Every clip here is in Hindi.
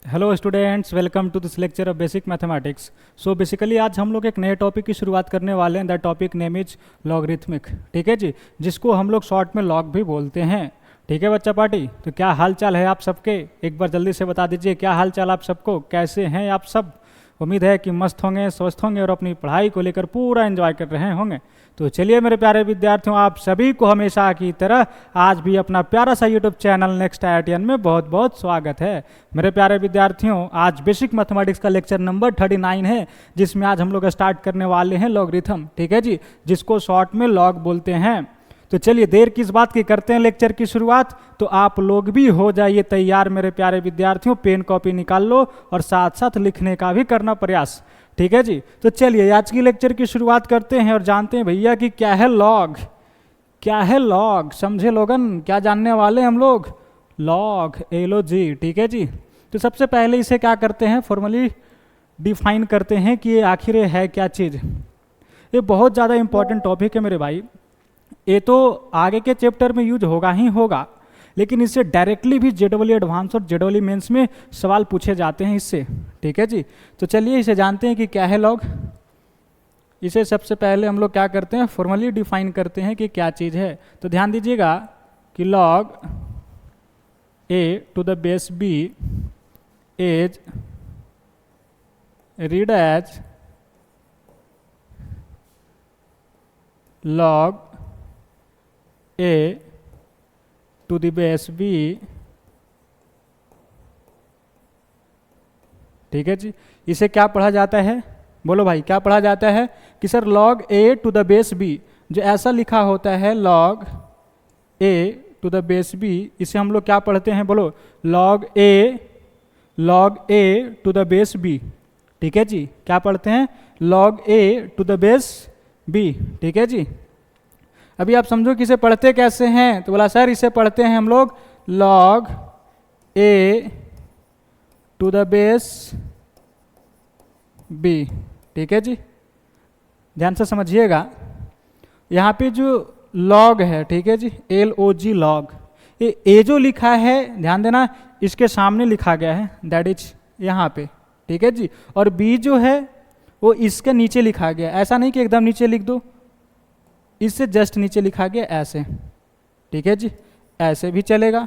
Hello students, welcome to this lecture of basic mathematics. So basically आज हम लोग एक नए टॉपिक की शुरुआत करने वाले हैं। That topic name is logarithmic. ठीक है जी, जिसको हम लोग शॉर्ट में लॉग भी बोलते हैं। ठीक है बच्चा पार्टी, तो क्या हाल चाल है आप सबके? एक बार जल्दी से बता दीजिए क्या हाल चाल आप सबको, कैसे हैं आप सब? उम्मीद है कि मस्त होंगे, स्वस्थ होंगे और अपनी पढ़ाई को लेकर पूरा एंजॉय कर रहे होंगे। तो चलिए मेरे प्यारे विद्यार्थियों, आप सभी को हमेशा की तरह आज भी अपना प्यारा सा यूट्यूब चैनल नेक्स्ट IITian में बहुत बहुत स्वागत है। मेरे प्यारे विद्यार्थियों, आज बेसिक मैथमेटिक्स का लेक्चर नंबर 39 है, जिसमें आज हम लोग स्टार्ट करने वाले हैं लॉगरिथम। ठीक है जी, जिसको शॉर्ट में लॉग बोलते हैं। तो चलिए देर किस बात की, करते हैं लेक्चर की शुरुआत। तो आप लोग भी हो जाइए तैयार मेरे प्यारे विद्यार्थियों, पेन कॉपी निकाल लो और साथ साथ लिखने का भी करना प्रयास। ठीक है जी, तो चलिए आज की लेक्चर की शुरुआत करते हैं और जानते हैं भैया कि क्या है लॉग। क्या है लॉग, समझे लोगन? क्या जानने वाले हम लोग? Log, LOG। ठीक है जी, तो सबसे पहले इसे क्या करते हैं, फॉर्मली डिफाइन करते हैं कि ये आखिर ये है क्या चीज़। ये बहुत ज़्यादा इंपॉर्टेंट टॉपिक है मेरे भाई। ये तो आगे के चैप्टर में यूज होगा ही होगा, लेकिन इससे डायरेक्टली भी JEE एडवांस और JEE मेंस में सवाल पूछे जाते हैं इससे। ठीक है जी, तो चलिए इसे जानते हैं कि क्या है लॉग। इसे सबसे पहले हम लोग क्या करते हैं, फॉर्मली डिफाइन करते हैं कि क्या चीज़ है। तो ध्यान दीजिएगा कि log A to the base B is read as log A to the base B। ठीक है जी, इसे क्या पढ़ा जाता है? बोलो भाई, क्या पढ़ा जाता है? कि sir log A to the base B, जो ऐसा लिखा होता है log A to the base B, इसे हम लोग क्या पढ़ते हैं? बोलो, log A to the base B। ठीक है जी, क्या पढ़ते हैं? log A to the base B। ठीक है जी, अभी आप समझो कि इसे पढ़ते कैसे हैं। तो बोला सर इसे पढ़ते हैं हम लोग log A to the base B। ठीक है जी, ध्यान से समझिएगा। यहाँ पे जो log है, ठीक है जी, LOG log, ये A जो लिखा है ध्यान देना, इसके सामने लिखा गया है, दैट इज यहाँ पे। ठीक है जी, और B जो है वो इसके नीचे लिखा गया। ऐसा नहीं कि एकदम नीचे लिख दो, इससे जस्ट नीचे लिखा गया ऐसे। ठीक है जी, ऐसे भी चलेगा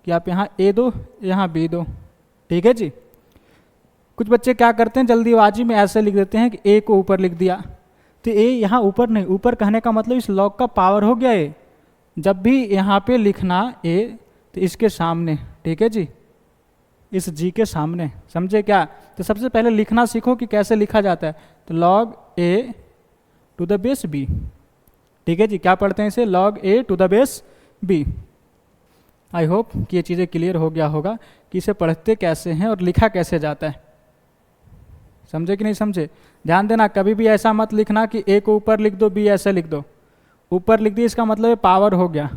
कि आप यहाँ A दो, यहाँ B दो। ठीक है जी, कुछ बच्चे क्या करते हैं जल्दीबाजी में ऐसे लिख देते हैं कि A को ऊपर लिख दिया। तो A यहाँ ऊपर नहीं, ऊपर कहने का मतलब इस लॉग का पावर हो गया A। जब भी यहाँ पे लिखना A तो इसके सामने, ठीक है जी, इस G के सामने, समझे क्या? तो सबसे पहले लिखना सीखो कि कैसे लिखा जाता है। तो log A to the base B। ठीक है जी, क्या पढ़ते हैं इसे? log A to the base B। I hope कि ये चीज़ें क्लियर हो गया होगा कि इसे पढ़ते कैसे हैं और लिखा कैसे जाता है। समझे कि नहीं समझे? ध्यान देना, कभी भी ऐसा मत लिखना कि A को ऊपर लिख दो, B ऐसे लिख दो। ऊपर लिख दिया इसका मतलब ये पावर हो गया।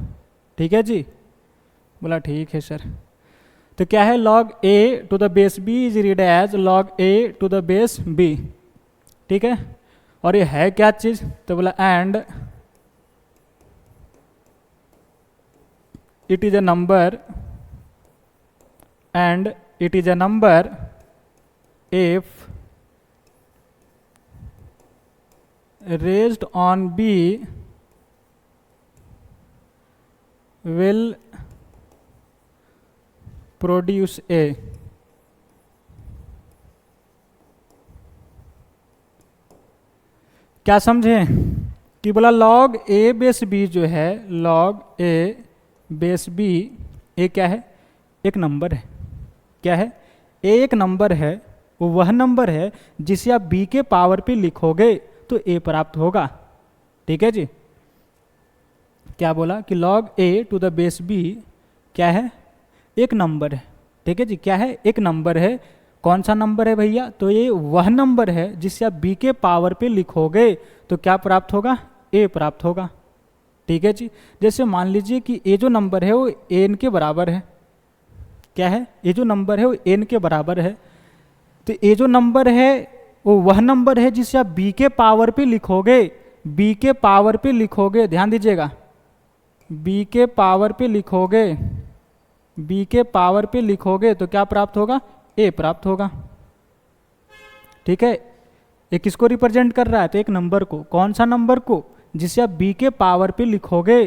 ठीक है जी, बोला ठीक है सर। तो क्या है? log A to the base B is read as log A to the base B। ठीक है, और ये है क्या चीज़? तो बोला and it is a number and it is a number if raised on B will produce A। क्या समझे? कि बोला log A बेस B जो है, log A बेस B, ए क्या है? एक नंबर है। क्या है? ए एक नंबर है, वो वह नंबर है जिसे आप B के पावर पे लिखोगे तो A प्राप्त होगा। ठीक है जी, क्या बोला कि log A to the base B क्या है? एक नंबर है। ठीक है जी, क्या है? एक नंबर है। कौन सा नंबर है भैया? तो ये वह नंबर है जिसे आप B के पावर पे लिखोगे तो क्या प्राप्त होगा? A प्राप्त होगा। ठीक है जी, जैसे मान लीजिए कि ये जो नंबर है वो n के बराबर है। क्या है? ये जो नंबर है वो n के बराबर है। तो ये जो नंबर है वो वह नंबर है जिसे आप B के पावर पे लिखोगे। B के पावर पे लिखोगे, ध्यान दीजिएगा, B के पावर पे लिखोगे, B के पावर पे लिखोगे तो क्या प्राप्त होगा? ए प्राप्त होगा। ठीक है, ये किसको रिप्रेजेंट कर रहा है? तो एक नंबर को। कौन सा नंबर को? जिसे आप बी के पावर पे लिखोगे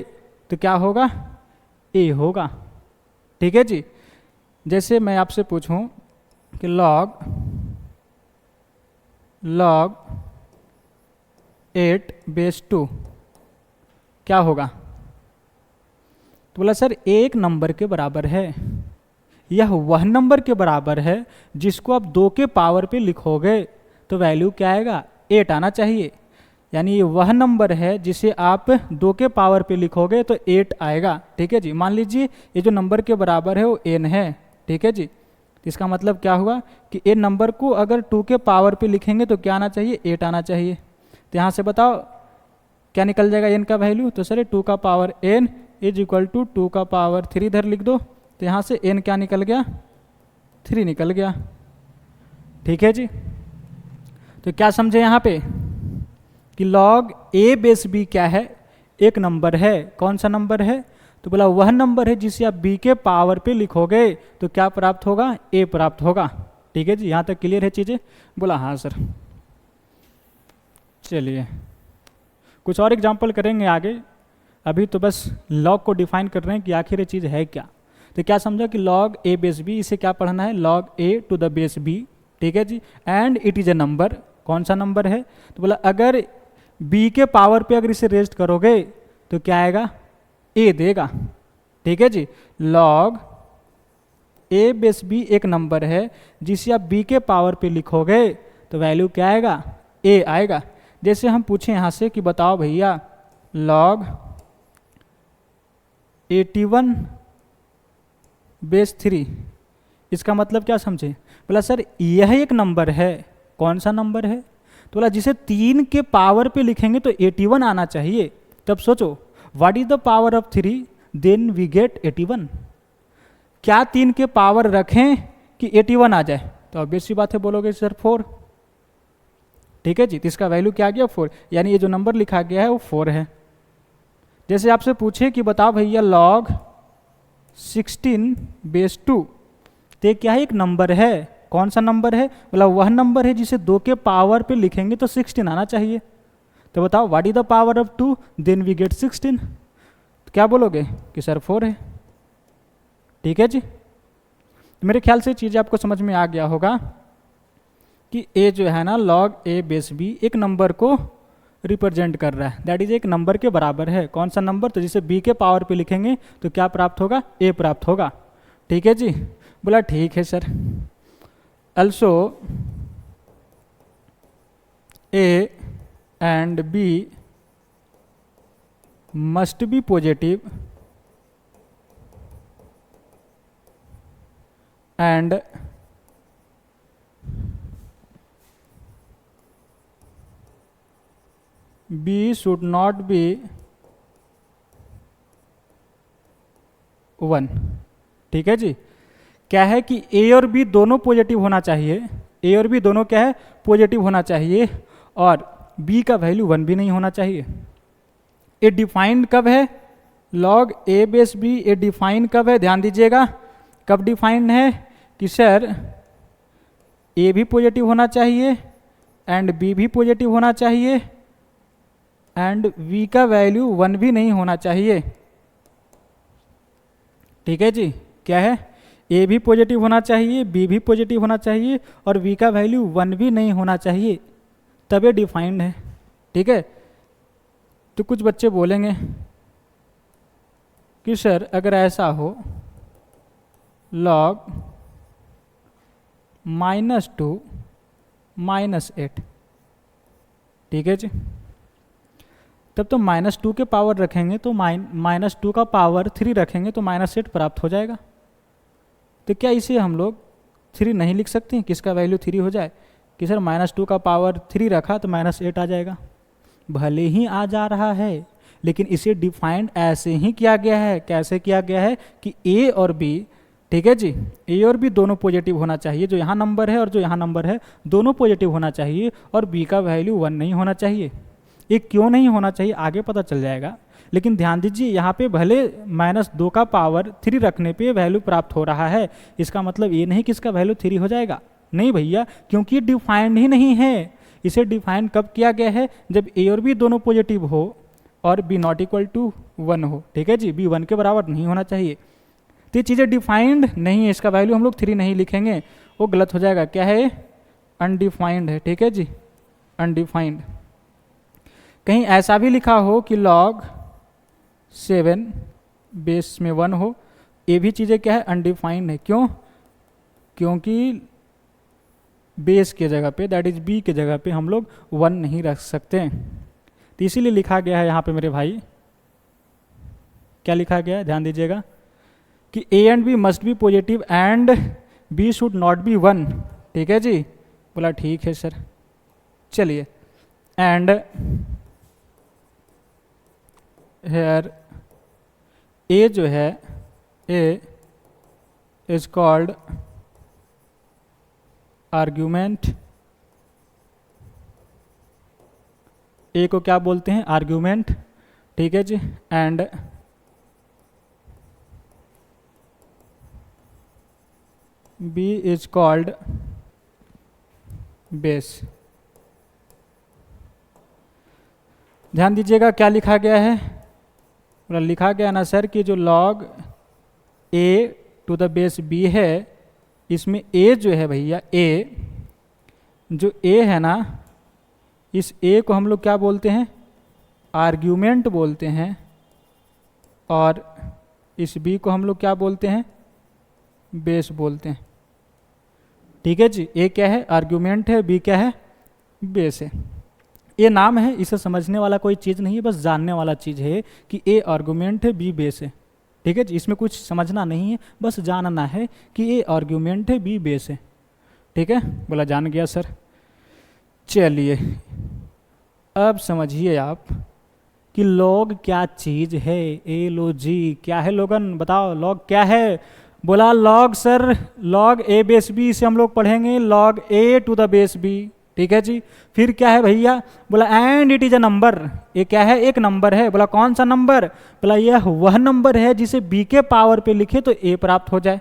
तो क्या होगा? ए होगा। ठीक है जी। जैसे मैं आपसे पूछूं कि log 8/2 क्या होगा? तो बोला सर एक नंबर के बराबर है। यह वह नंबर के बराबर है जिसको आप 2 के पावर पे लिखोगे तो वैल्यू क्या आएगा? 8 आना चाहिए। यानी ये वह नंबर है जिसे आप 2 के पावर पे लिखोगे तो 8 आएगा। ठीक है जी। मान लीजिए ये जो नंबर के बराबर है वो n है। ठीक है जी। तो इसका मतलब क्या हुआ कि ए नंबर को अगर 2 के पावर पे लिखेंगे तो क्या आना चाहिए? 8 आना चाहिए। तो यहाँ से बताओ क्या निकल जाएगा n का वैल्यू? तो सर 2 का power n is equal to 2 का पावर 3 इधर लिख दो। तो यहाँ से n क्या निकल गया? 3 निकल गया। ठीक है जी। तो क्या समझे यहाँ पे कि log a/b क्या है? एक नंबर है। कौन सा नंबर है? तो बोला वह नंबर है जिसे आप b के पावर पे लिखोगे तो क्या प्राप्त होगा? a प्राप्त होगा। ठीक है जी। यहाँ तक क्लियर है चीज़ें? बोला हाँ सर। चलिए कुछ और एग्जांपल करेंगे आगे। अभी तो बस log को डिफाइन कर रहे हैं कि आखिर ये चीज़ है क्या। तो क्या समझा कि log a/b, इसे क्या पढ़ना है? log a to the base b। ठीक है जी। And it is a number. कौन सा नंबर है? तो बोला अगर b के पावर पे अगर इसे रेस्ट करोगे तो क्या आएगा? a देगा। ठीक है जी। log a/b एक नंबर है जिसे आप b के पावर पे लिखोगे तो वैल्यू क्या आएगा? a आएगा। जैसे हम पूछें यहाँ से कि बताओ भैया log 81/3 इसका मतलब क्या समझे? बोला सर यह एक नंबर है। कौन सा नंबर है? तो बोला जिसे 3 के पावर पे लिखेंगे तो 81 आना चाहिए। तब सोचो what is the power of 3, then we get 81। क्या 3 के पावर रखें कि 81 आ जाए? तो ऑब्वियस सी बात है, बोलोगे सर 4। ठीक है जी। तो इसका वैल्यू क्या आ गया? 4। यानी ये जो नंबर लिखा गया है वो 4 है। जैसे आपसे पूछे कि बताओ भैया log 16/2 तो क्या है? एक नंबर है। कौन सा नंबर है? बोला वह नंबर है जिसे 2 के पावर पे लिखेंगे तो 16 आना चाहिए। तो बताओ what is the power of 2, then we get 16। तो क्या बोलोगे कि सर 4 है। ठीक है जी। तो मेरे ख्याल से चीज़ आपको समझ में आ गया होगा कि ए जो है ना log a/b एक नंबर को रिप्रेजेंट कर रहा है। दैट इज एक नंबर के बराबर है। कौन सा नंबर? तो जिसे b के पावर पे लिखेंगे तो क्या प्राप्त होगा? a प्राप्त होगा। ठीक है जी। बोला ठीक है sir. also a and b must be positive and b should not be 1। ठीक है जी। क्या है कि a और b दोनों पॉजिटिव होना चाहिए। a और b दोनों क्या है? पॉजिटिव होना चाहिए। और b का वैल्यू 1 भी नहीं होना चाहिए। ये डिफाइंड कब है? log a/b ये डिफाइन कब है? ध्यान दीजिएगा कब डिफाइंड है कि सर a भी पॉजिटिव होना चाहिए एंड b भी पॉजिटिव होना चाहिए एंड v का वैल्यू 1 भी नहीं होना चाहिए। ठीक है जी। क्या है? a भी पॉजिटिव होना चाहिए, b भी पॉजिटिव होना चाहिए और v का वैल्यू 1 भी नहीं होना चाहिए, तब ये डिफाइंड है। ठीक है। तो कुछ बच्चे बोलेंगे कि सर अगर ऐसा हो log -2 -8। ठीक है जी। तब तो -2 के पावर रखेंगे तो -2 का पावर 3 रखेंगे तो -8 प्राप्त हो जाएगा। तो क्या इसे हम लोग 3 नहीं लिख सकते हैं? किसका वैल्यू 3 हो जाए कि सर -2 का पावर 3 रखा तो -8 आ जाएगा। भले ही आ जा रहा है लेकिन इसे डिफाइंड ऐसे ही किया गया है। कैसे किया गया है कि a और b, ठीक है जी, a और b दोनों पॉजिटिव होना चाहिए। जो यहाँ नंबर है और जो यहाँ नंबर है दोनों पॉजिटिव होना चाहिए और b का वैल्यू 1 नहीं होना चाहिए। ये क्यों नहीं होना चाहिए आगे पता चल जाएगा, लेकिन ध्यान दीजिए यहाँ पे भले -2 का पावर 3 रखने पे वैल्यू प्राप्त हो रहा है, इसका मतलब ये नहीं कि इसका वैल्यू 3 हो जाएगा, नहीं भैया, क्योंकि डिफाइंड ही नहीं है। इसे डिफाइन कब किया गया है? जब ए और बी दोनों पॉजिटिव हो और बी नॉट इक्वल टू 1 हो, ठीक है जी, बी 1 के बराबर नहीं होना चाहिए। तो ये चीज़ें डिफाइंड नहीं है, इसका वैल्यू हम लोग 3 नहीं लिखेंगे, वो गलत हो जाएगा। क्या है? अनडिफाइंड है, ठीक है जी, अनडिफाइंड। कहीं ऐसा भी लिखा हो कि log 7 बेस में 1 हो, ये भी चीज़ें क्या है? अनडिफाइंड है। क्यों? क्योंकि बेस के जगह पे, दैट इज बी के जगह पे हम लोग 1 नहीं रख सकते, तो इसीलिए लिखा गया है यहाँ पे मेरे भाई, क्या लिखा गया है ध्यान दीजिएगा, कि A and B must be positive and B should not be 1, ठीक है जी। बोला ठीक है सर, चलिए। एंड हेयर ए जो है, a is called argument, a को क्या बोलते हैं? आर्ग्यूमेंट, ठीक है जी। And b is called base. ध्यान दीजिएगा क्या लिखा गया है, लिखा गया ना सर कि जो log a to the base b है, इसमें a जो है भैया, a जो a है ना, इस a को हम लोग क्या बोलते हैं? आर्ग्यूमेंट बोलते हैं, और इस b को हम लोग क्या बोलते हैं? बेस बोलते हैं, ठीक है जी। a क्या है? आर्ग्यूमेंट है, b क्या है? बेस है। ये नाम है, इसे समझने वाला कोई चीज़ नहीं है, बस जानने वाला चीज़ है कि ए आर्गुमेंट है, बी बेस है, ठीक है जी। इसमें कुछ समझना नहीं है, बस जानना है कि ए आर्गुमेंट है, बी बेस है, ठीक है। बोला जान गया सर। चलिए अब समझिए आप कि लॉग क्या चीज़ है। ए लो जी, क्या है लोगन, बताओ लॉग क्या है? बोला log sir, log A base B, इसे हम लोग पढ़ेंगे log A to the base B, ठीक है जी। फिर क्या है भैया? बोला and it is a number, ये क्या है? एक नंबर है। बोला कौन सा नंबर? बोला यह वह नंबर है जिसे बी के पावर पे लिखे तो ए प्राप्त हो जाए।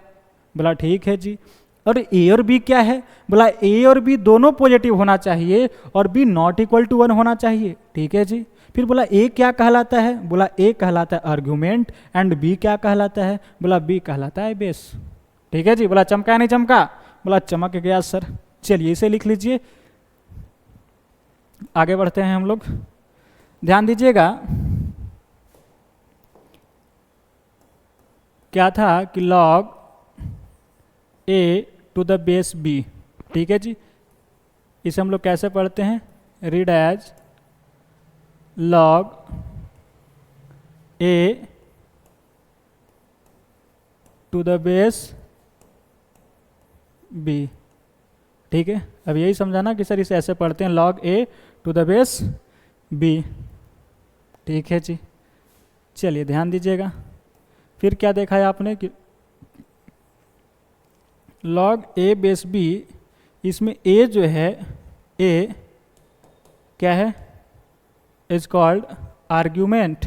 बोला ठीक है जी। और ए और बी क्या है? बोला ए और बी दोनों पॉजिटिव होना चाहिए और बी नॉट इक्वल टू 1 होना चाहिए, ठीक है जी। फिर बोला ए क्या कहलाता है? बोला ए कहलाता है आर्ग्यूमेंट, एंड बी क्या कहलाता है? बोला बी कहलाता है बेस, ठीक है जी। बोला चमका नहीं चमका? बोला चमक गया सर। चलिए इसे लिख लीजिए, आगे बढ़ते हैं हम लोग। ध्यान दीजिएगा क्या था कि log a to the base b, ठीक है जी। इसे हम लोग कैसे पढ़ते हैं? Read as log a to the base b, ठीक है। अब यही समझाना कि सर इसे ऐसे पढ़ते हैं log a to the base b, ठीक है जी। चलिए ध्यान दीजिएगा, फिर क्या देखा है आपने कि log a बेस b, इसमें a जो है, a क्या है? Is called argument,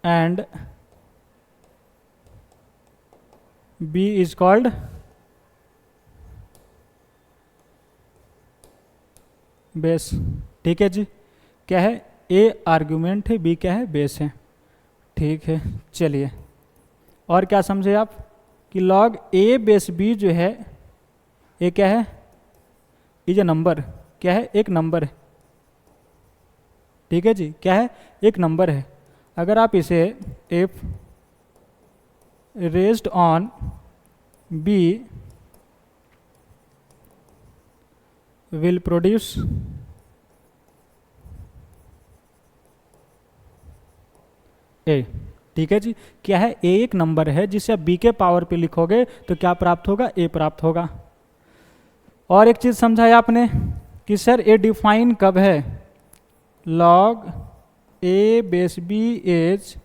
and b is called base, ठीक है जी। क्या है? ए आर्ग्यूमेंट है, बी क्या है? बेस है, ठीक है। चलिए और क्या समझे आप कि log a बेस b जो है, ये क्या है? इज ए नंबर, क्या है? एक नंबर है, ठीक है जी। क्या है? एक नंबर है। अगर आप इसे if raised on b will produce a, ठीक है जी। क्या है? a एक नंबर है जिसे आप b के पावर पे लिखोगे तो क्या प्राप्त होगा? a प्राप्त होगा। और एक चीज समझाया आपने कि सर a डिफाइन कब है? log a बेस b इज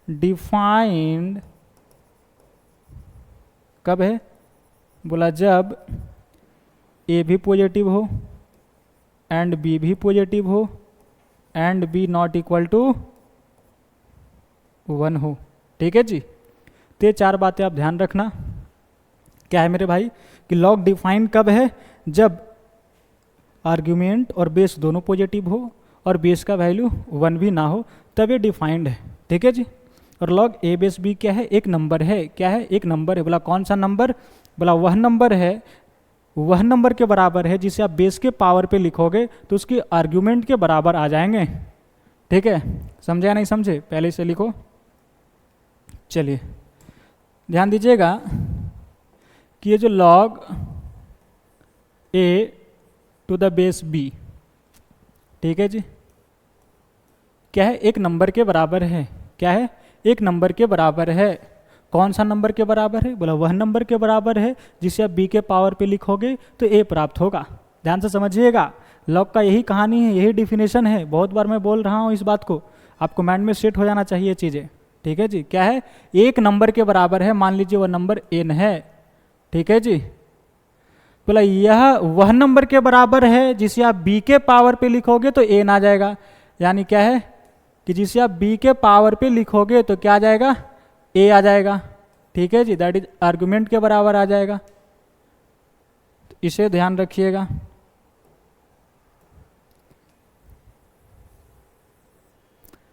डिफाइंड कब है? बोला जब a भी पॉजिटिव हो एंड बी भी पॉजिटिव हो and B not equal to 1 हो। ठीक है जी। तो ये 4 बातें आप ध्यान रखना। क्या है मेरे भाई कि लॉग डिफाइन कब है, जब आर्ग्यूमेंट और बेस दोनों पॉजिटिव हो और बेस का वैल्यू 1 भी ना हो, तब ये डिफाइंड है। ठीक है जी। और लॉग ए बेस बी क्या है, एक नंबर है। क्या है, एक नंबर है। बोला कौन सा नंबर, बोला वह नंबर है, वह नंबर के बराबर है जिसे आप बेस के पावर पे लिखोगे तो उसकी आर्ग्यूमेंट के बराबर आ जाएंगे। ठीक है, समझे या नहीं समझे, पहले से लिखो। चलिए ध्यान दीजिएगा कि ये जो log A to the base B, ठीक है जी, क्या है, एक नंबर के बराबर है। क्या है, एक नंबर के बराबर है। कौन सा नंबर के बराबर है, बोला वह नंबर के बराबर है जिसे आप बी के पावर पे लिखोगे तो ए प्राप्त होगा। ध्यान से समझिएगा, लॉग का यही कहानी है, यही डिफिनेशन है। बहुत बार मैं बोल रहा हूँ इस बात को, आपको माइंड में सेट हो जाना चाहिए चीज़ें। ठीक है जी। क्या है, एक नंबर के बराबर है, मान लीजिए वह नंबर एन है। ठीक है जी। बोला यह वह नंबर के बराबर है जिसे आप बी के पावर पे लिखोगे तो एन आ जाएगा। यानी क्या है कि जिसे आप बी के पावर पे लिखोगे तो क्या आ जाएगा, ए आ जाएगा। ठीक है जी, दैट इज आर्गुमेंट के बराबर आ जाएगा। तो इसे ध्यान रखिएगा।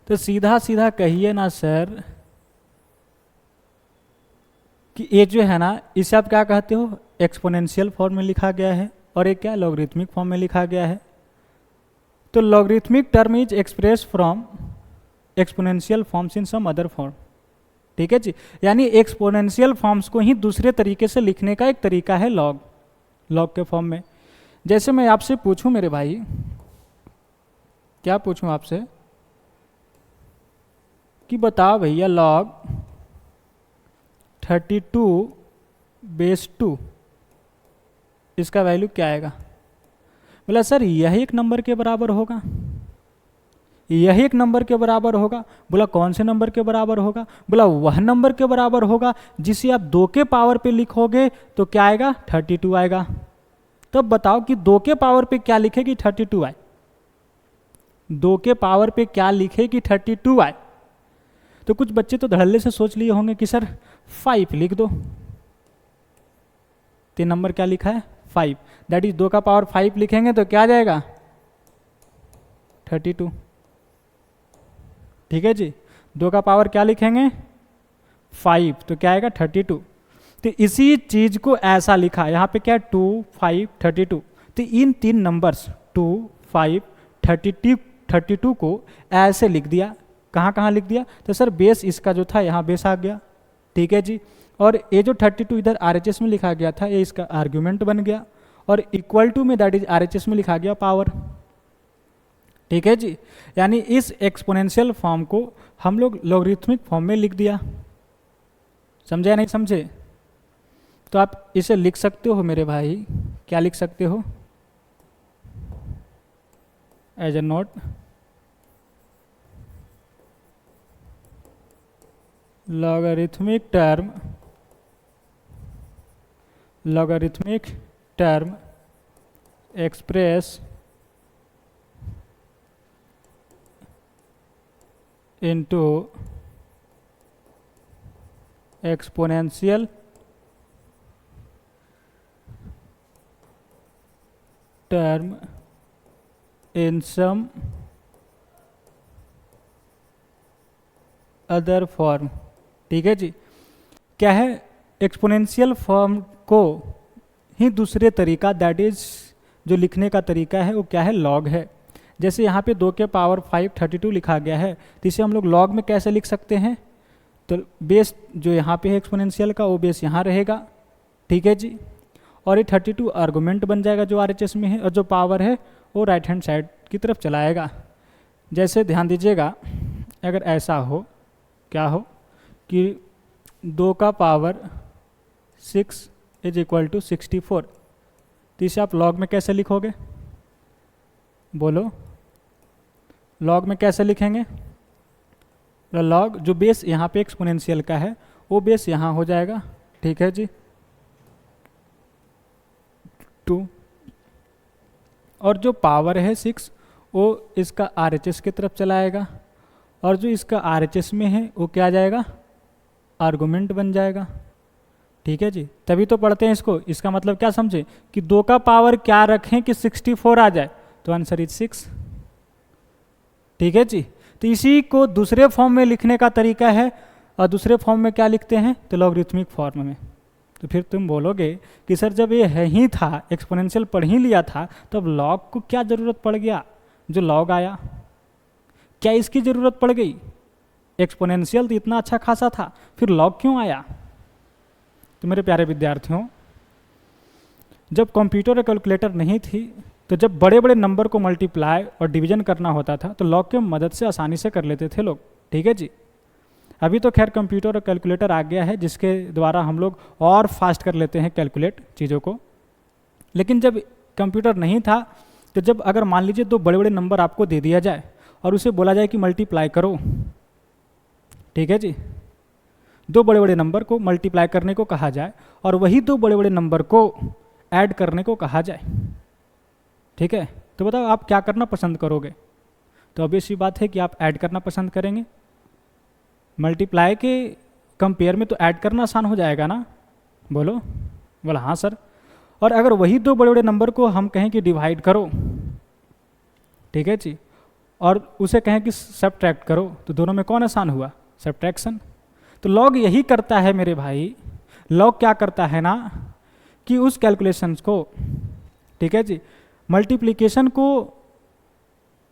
तो सीधा सीधा कहिए ना सर कि ये जो है ना, इसे आप क्या कहते हो, एक्सपोनेंशियल फॉर्म में लिखा गया है और एक क्या लॉगरिथमिक फॉर्म में लिखा गया है। तो logarithmic term is express from exponential forms in some other form. ठीक है जी। यानी एक्सपोनेंशियल फॉर्म्स को ही दूसरे तरीके से लिखने का एक तरीका है लॉग, लॉग के फॉर्म में। जैसे मैं आपसे पूछूं मेरे भाई, क्या पूछूं आपसे कि बताओ भैया लॉग 32 बेस 2 इसका वैल्यू क्या आएगा। बोला सर यह एक नंबर के बराबर होगा, यह एक नंबर के बराबर होगा। बोला कौन से नंबर के बराबर होगा, बोला वह नंबर के बराबर होगा जिसे आप 2 के पावर पे लिखोगे तो क्या आएगा, 32 आएगा। तब बताओ कि 2 के पावर पे क्या लिखेगी 32 आए, 2 के पावर पे क्या लिखेगी 32 आए। तो कुछ बच्चे तो धड़ल्ले से सोच लिए होंगे कि सर 5 लिख दो। 3 नंबर क्या लिखा है 5, दैट इज 2 का पावर 5 लिखेंगे तो क्या आ जाएगा 32। ठीक है जी। 2 का पावर क्या लिखेंगे 5 तो क्या आएगा 32। तो इसी चीज को ऐसा लिखा, यहाँ पे क्या 2 5 32। तो इन 3 नंबर्स 2 5 32 को ऐसे लिख दिया। कहाँ कहाँ लिख दिया, तो सर बेस इसका जो था यहाँ बेस आ गया। ठीक है जी। और ये जो 32 इधर RHS में लिखा गया था, ये इसका आर्ग्यूमेंट बन गया। और इक्वल टू में दैट इज RHS में लिखा गया पावर। ठीक है जी। यानी इस एक्सपोनेंशियल फॉर्म को हम लोग लॉगरिथमिक फॉर्म में लिख दिया। समझे या नहीं समझे। तो आप इसे लिख सकते हो मेरे भाई, क्या लिख सकते हो, as a note logarithmic term express into exponential term in some other form। ठीक है जी। क्या है, एक्सपोनेंशियल फॉर्म को ही दूसरे तरीका, दैट इज जो लिखने का तरीका है वो क्या है, लॉग है। जैसे यहाँ पे 2 के पावर 5 32 लिखा गया है, तो इसे हम लोग लॉग में कैसे लिख सकते हैं, तो बेस जो यहाँ पे है एक्सपोनेंशियल का वो बेस यहाँ रहेगा। ठीक है जी। और ये 32 आर्गूमेंट बन जाएगा जो RHS में है, और जो पावर है वो राइट हैंड साइड की तरफ चलाएगा। जैसे ध्यान दीजिएगा, अगर ऐसा हो, क्या हो कि 2 का पावर 6 इज इक्वल टू 64, तो इसे आप लॉग में कैसे लिखोगे, बोलो लॉग में कैसे लिखेंगे। लॉग जो बेस यहाँ पे एक्सपोनेंशियल का है वो बेस यहाँ हो जाएगा। ठीक है जी। 2 और जो पावर है 6 वो इसका RHS की तरफ चलाएगा, और जो इसका RHS में है वो क्या आ जाएगा, आर्गुमेंट बन जाएगा। ठीक है जी, तभी तो पढ़ते हैं इसको। इसका मतलब क्या समझे कि 2 का पावर क्या रखें कि 64 आ जाए, तो आंसर इज 6। ठीक है जी, तो इसी को दूसरे फॉर्म में लिखने का तरीका है, और दूसरे फॉर्म में क्या लिखते हैं, तो लॉगरिथमिक फॉर्म में। तो फिर तुम बोलोगे कि सर जब ये है ही था, एक्सपोनेंशियल पढ़ ही लिया था, तो अब लॉग को क्या ज़रूरत पड़ गया, जो लॉग आया क्या इसकी ज़रूरत पड़ गई, एक्सपोनेंशियल तो इतना अच्छा खासा था, फिर लॉग क्यों आया। तो मेरे प्यारे विद्यार्थियों, जब कंप्यूटर और कैलकुलेटर नहीं थी, तो जब बड़े बड़े नंबर को मल्टीप्लाई और डिवीजन करना होता था तो लॉग की मदद से आसानी से कर लेते थे लोग। ठीक है जी, अभी तो खैर कंप्यूटर और कैलकुलेटर आ गया है जिसके द्वारा हम लोग और फास्ट कर लेते हैं कैलकुलेट चीज़ों को। लेकिन जब कंप्यूटर नहीं था, तो जब अगर मान लीजिए 2 बड़े बड़े नंबर आपको दे दिया जाए और उसे बोला जाए कि मल्टीप्लाई करो, ठीक है जी, 2 बड़े बड़े नंबर को मल्टीप्लाई करने को कहा जाए और वही 2 बड़े बड़े नंबर को ऐड करने को कहा जाए, ठीक है, तो बताओ आप क्या करना पसंद करोगे। तो ऑब्वियस सी बात है कि आप ऐड करना पसंद करेंगे। मल्टीप्लाई के कंपेयर में तो ऐड करना आसान हो जाएगा ना, बोलो बोला हाँ सर। और अगर वही 2 बड़े बड़े नंबर को हम कहें कि डिवाइड करो, ठीक है जी, और उसे कहें कि सब्ट्रैक्ट करो, तो दोनों में कौन आसान हुआ, सब्ट्रैक्शन। तो लॉग यही करता है मेरे भाई, लॉग क्या करता है ना कि उस कैलकुलेशंस को, ठीक है जी, मल्टीप्लिकेशन को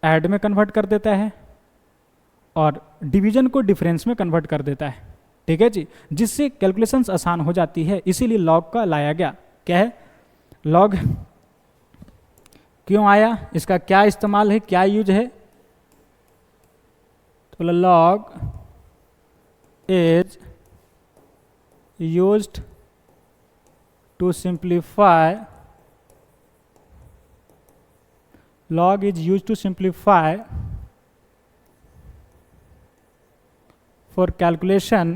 ऐड में कन्वर्ट कर देता है और डिवीजन को डिफरेंस में कन्वर्ट कर देता है। ठीक है जी, जिससे कैलकुलेशंस आसान हो जाती है, इसीलिए लॉग का लाया गया। क्या है लॉग, क्यों आया, इसका क्या इस्तेमाल है, क्या यूज है, तो log is used to simplify, log is used to simplify for calculation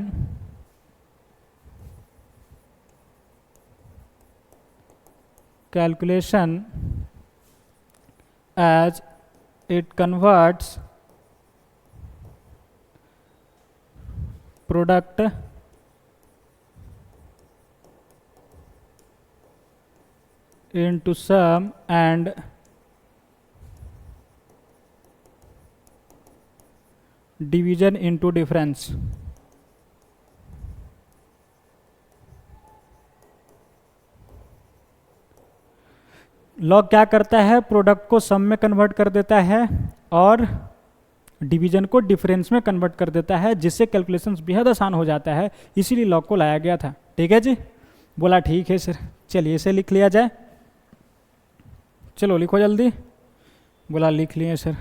as it converts product into sum and division into difference. Log क्या करता है, प्रोडक्ट को सम में कन्वर्ट कर देता है और डिवीजन को डिफरेंस में कन्वर्ट कर देता है, जिससे कैलकुलेशंस बेहद आसान हो जाता है, इसीलिए लॉग को लाया गया था। ठीक है जी, बोला ठीक है सर, चलिए इसे लिख लिया जाए। चलो लिखो जल्दी, बोला लिख लिए सर।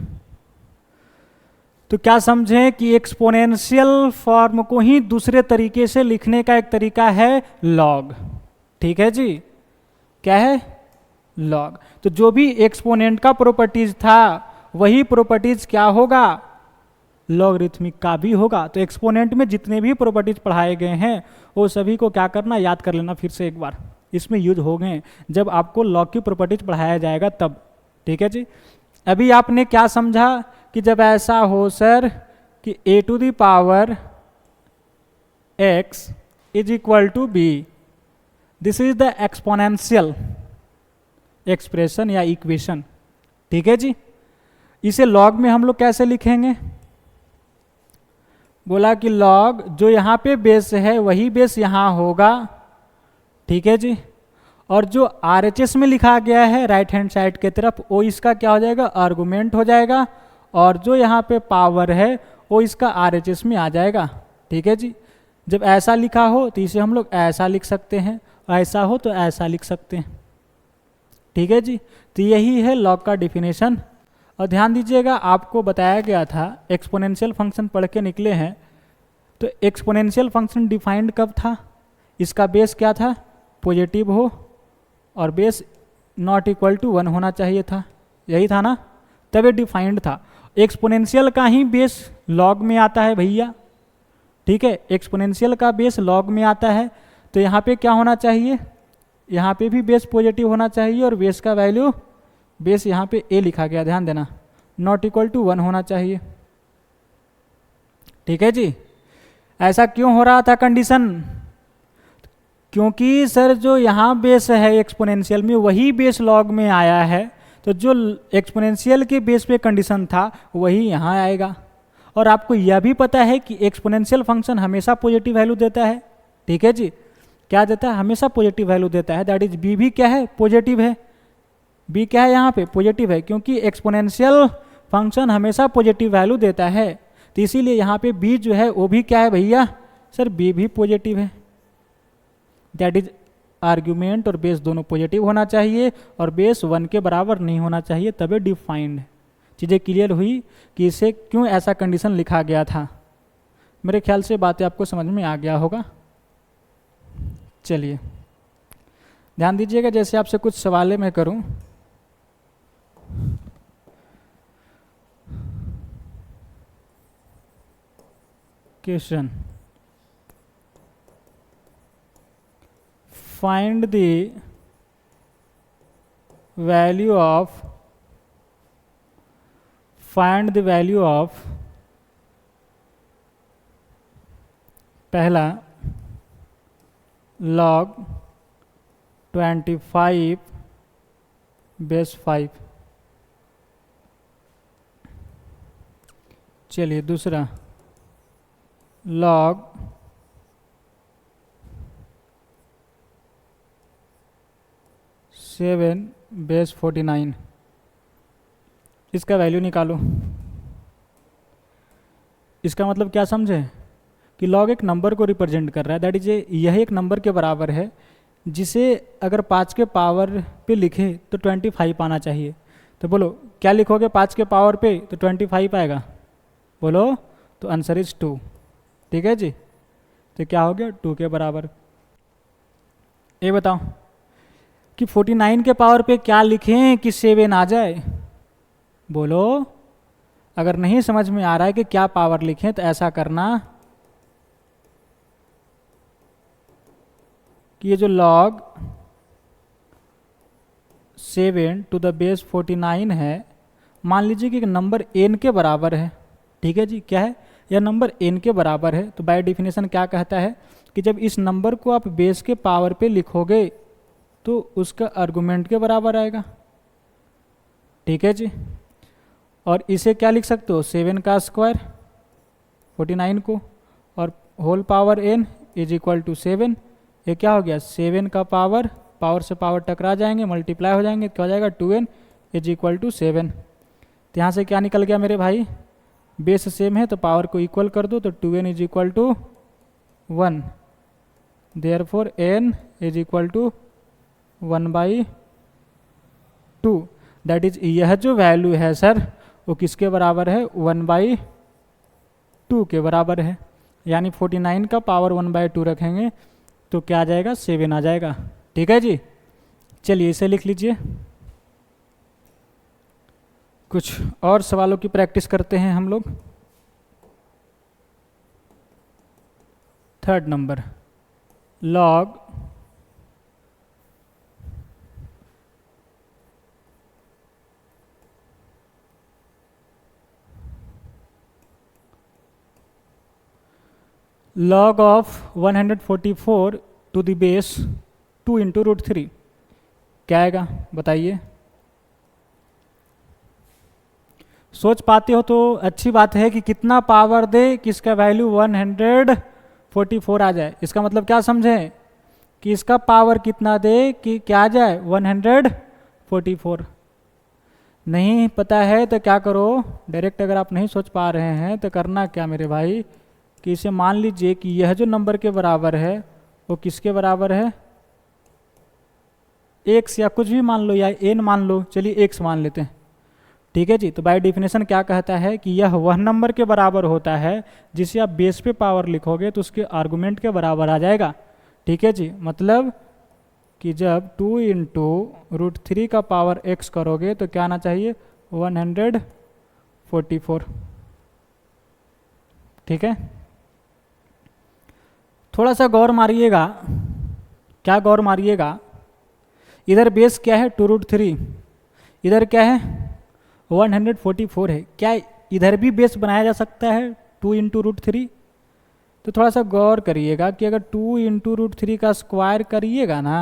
तो क्या समझें कि एक्सपोनेंशियल फॉर्म को ही दूसरे तरीके से लिखने का एक तरीका है लॉग। ठीक है जी, क्या है लॉग। तो जो भी एक्सपोनेंट का प्रॉपर्टीज था वही प्रॉपर्टीज क्या होगा, लॉगरिथमिक का भी होगा। तो एक्सपोनेंट में जितने भी प्रॉपर्टीज पढ़ाए गए हैं वो सभी को क्या करना, याद कर लेना फिर से एक बार, इसमें यूज हो गए जब आपको लॉग की प्रॉपर्टीज पढ़ाया जाएगा तब। ठीक है जी, अभी आपने क्या समझा कि जब ऐसा हो सर कि a⁴ x is equal to b, this is the exponential expression या इक्वेशन। ठीक है जी, इसे लॉग में हम लोग कैसे लिखेंगे, बोला कि लॉग जो यहाँ पे बेस है वही बेस यहाँ होगा। ठीक है जी, और जो RHS में लिखा गया है राइट हैंड साइड के तरफ वो इसका क्या हो जाएगा, आर्गुमेंट हो जाएगा, और जो यहाँ पे पावर है वो इसका RHS में आ जाएगा। ठीक है जी, जब ऐसा लिखा हो तो इसे हम लोग ऐसा लिख सकते हैं, ऐसा हो तो ऐसा लिख सकते हैं। ठीक है जी, तो यही है लॉग का डिफिनेशन। और ध्यान दीजिएगा, आपको बताया गया था एक्सपोनेंशियल फंक्शन पढ़ के निकले हैं, तो एक्सपोनेंशियल फंक्शन डिफाइंड कब था, इसका बेस क्या था, पॉजिटिव हो और बेस नॉट इक्वल टू 1 होना चाहिए था, यही था ना, तब ये डिफाइंड था। एक्सपोनेंशियल का ही बेस लॉग में आता है भैया। ठीक है, एक्सपोनेंशियल का बेस लॉग में आता है, तो यहाँ पे क्या होना चाहिए, यहाँ पे भी बेस पॉजिटिव होना चाहिए और बेस का वैल्यू बेस यहाँ पे a लिखा गया, ध्यान देना, नॉट इक्वल टू 1 होना चाहिए। ठीक है जी। ऐसा क्यों हो रहा था कंडीशन? क्योंकि सर जो यहाँ बेस है एक्सपोनेंशियल में वही बेस लॉग में आया है, तो जो एक्सपोनेंशियल के बेस पे कंडीशन था वही यहाँ आएगा। और आपको यह भी पता है कि एक्सपोनेंशियल फंक्शन हमेशा पॉजिटिव वैल्यू देता है। ठीक है जी, क्या देता है? हमेशा पॉजिटिव वैल्यू देता है। दैट इज बी भी क्या है? पॉजिटिव है। बी क्या है यहाँ पे? पॉजिटिव है, क्योंकि एक्सपोनेंशियल फंक्शन हमेशा पॉजिटिव वैल्यू देता है। तो इसीलिए यहाँ पे बी जो है वो भी क्या है भैया? सर बी भी पॉजिटिव है। दैट इज आर्ग्यूमेंट और बेस दोनों पॉजिटिव होना चाहिए और बेस 1 के बराबर नहीं होना चाहिए, तभी डिफाइंड। चीज़ें क्लियर हुई कि इसे क्यों ऐसा कंडीशन लिखा गया था। मेरे ख्याल से बातें आपको समझ में आ गया होगा। चलिए ध्यान दीजिएगा, जैसे आपसे कुछ सवालें मैं करूं। Question, find the value of पहला log 25 बेस 5। चलिए दूसरा log 7 बेस 49। इसका वैल्यू निकालो। इसका मतलब क्या समझे कि लॉग एक नंबर को रिप्रेजेंट कर रहा है। दैट इज यह एक नंबर के बराबर है जिसे अगर 5 के पावर पे लिखे तो 25 आना चाहिए। तो बोलो क्या लिखोगे 5 के पावर पे? तो 25 आएगा। बोलो, तो आंसर इज 2। ठीक है जी, तो क्या हो गया? 2 के बराबर। ये बताओ कि 49 के पावर पे क्या लिखें कि 7 आ जाए? बोलो, अगर नहीं समझ में आ रहा है कि क्या पावर लिखें तो ऐसा करना कि ये जो log 7 टू द बेस 49 है, मान लीजिए कि एक नंबर n के बराबर है। ठीक है जी, क्या है? यह नंबर n के बराबर है। तो बाय डिफिनेशन क्या कहता है कि जब इस नंबर को आप बेस के पावर पे लिखोगे तो उसका आर्गुमेंट के बराबर आएगा। ठीक है जी, और इसे क्या लिख सकते हो? 7 का स्क्वायर 49 को और whole power n is equal to 7। ये क्या हो गया? 7 का पावर से पावर टकरा जाएंगे, मल्टीप्लाई हो जाएंगे, क्या हो जाएगा? 2n is equal to 7। तो यहाँ से क्या निकल गया मेरे भाई? बेस सेम है तो पावर को इक्वल कर दो, तो 2n is equal to 1। Therefore n is equal to 1/2। That is यह जो वैल्यू है सर वो किसके बराबर है? 1/2 के बराबर है। यानी 49 का पावर 1/2 रखेंगे तो क्या आ जाएगा? 7 आ जाएगा। ठीक है जी, चलिए इसे लिख लीजिए। कुछ और सवालों की प्रैक्टिस करते हैं हम लोग। 3rd number, log 144 to the base 2 into root 3 क्या आएगा? बताइए। सोच पाते हो तो अच्छी बात है कि कितना पावर दे कि इसका वैल्यू 144 आ जाए। इसका मतलब क्या समझें कि इसका पावर कितना दे कि क्या आ जाए? 144। नहीं पता है तो क्या करो, डायरेक्ट अगर आप नहीं सोच पा रहे हैं तो करना क्या मेरे भाई कि इसे मान लीजिए कि यह जो नंबर के बराबर है वो किसके बराबर है? x या कुछ भी मान लो या n मान लो। चलिए x मान लेते हैं। ठीक है जी, तो बाय डिफिनेशन क्या कहता है कि यह वह नंबर के बराबर होता है जिसे आप बेस पे पावर लिखोगे तो उसके आर्गुमेंट के बराबर आ जाएगा। ठीक है जी, मतलब कि जब 2 इंटू रूट 3 का पावर x करोगे तो क्या आना चाहिए? 144। ठीक है, थोड़ा सा गौर मारिएगा। क्या गौर मारिएगा? इधर बेस क्या है? 2√3, इधर क्या है 144 है। क्या इधर भी बेस बनाया जा सकता है 2 इंटू रूट थ्री? तो थोड़ा सा गौर करिएगा कि अगर 2 इंटू रूट थ्री का स्क्वायर करिएगा ना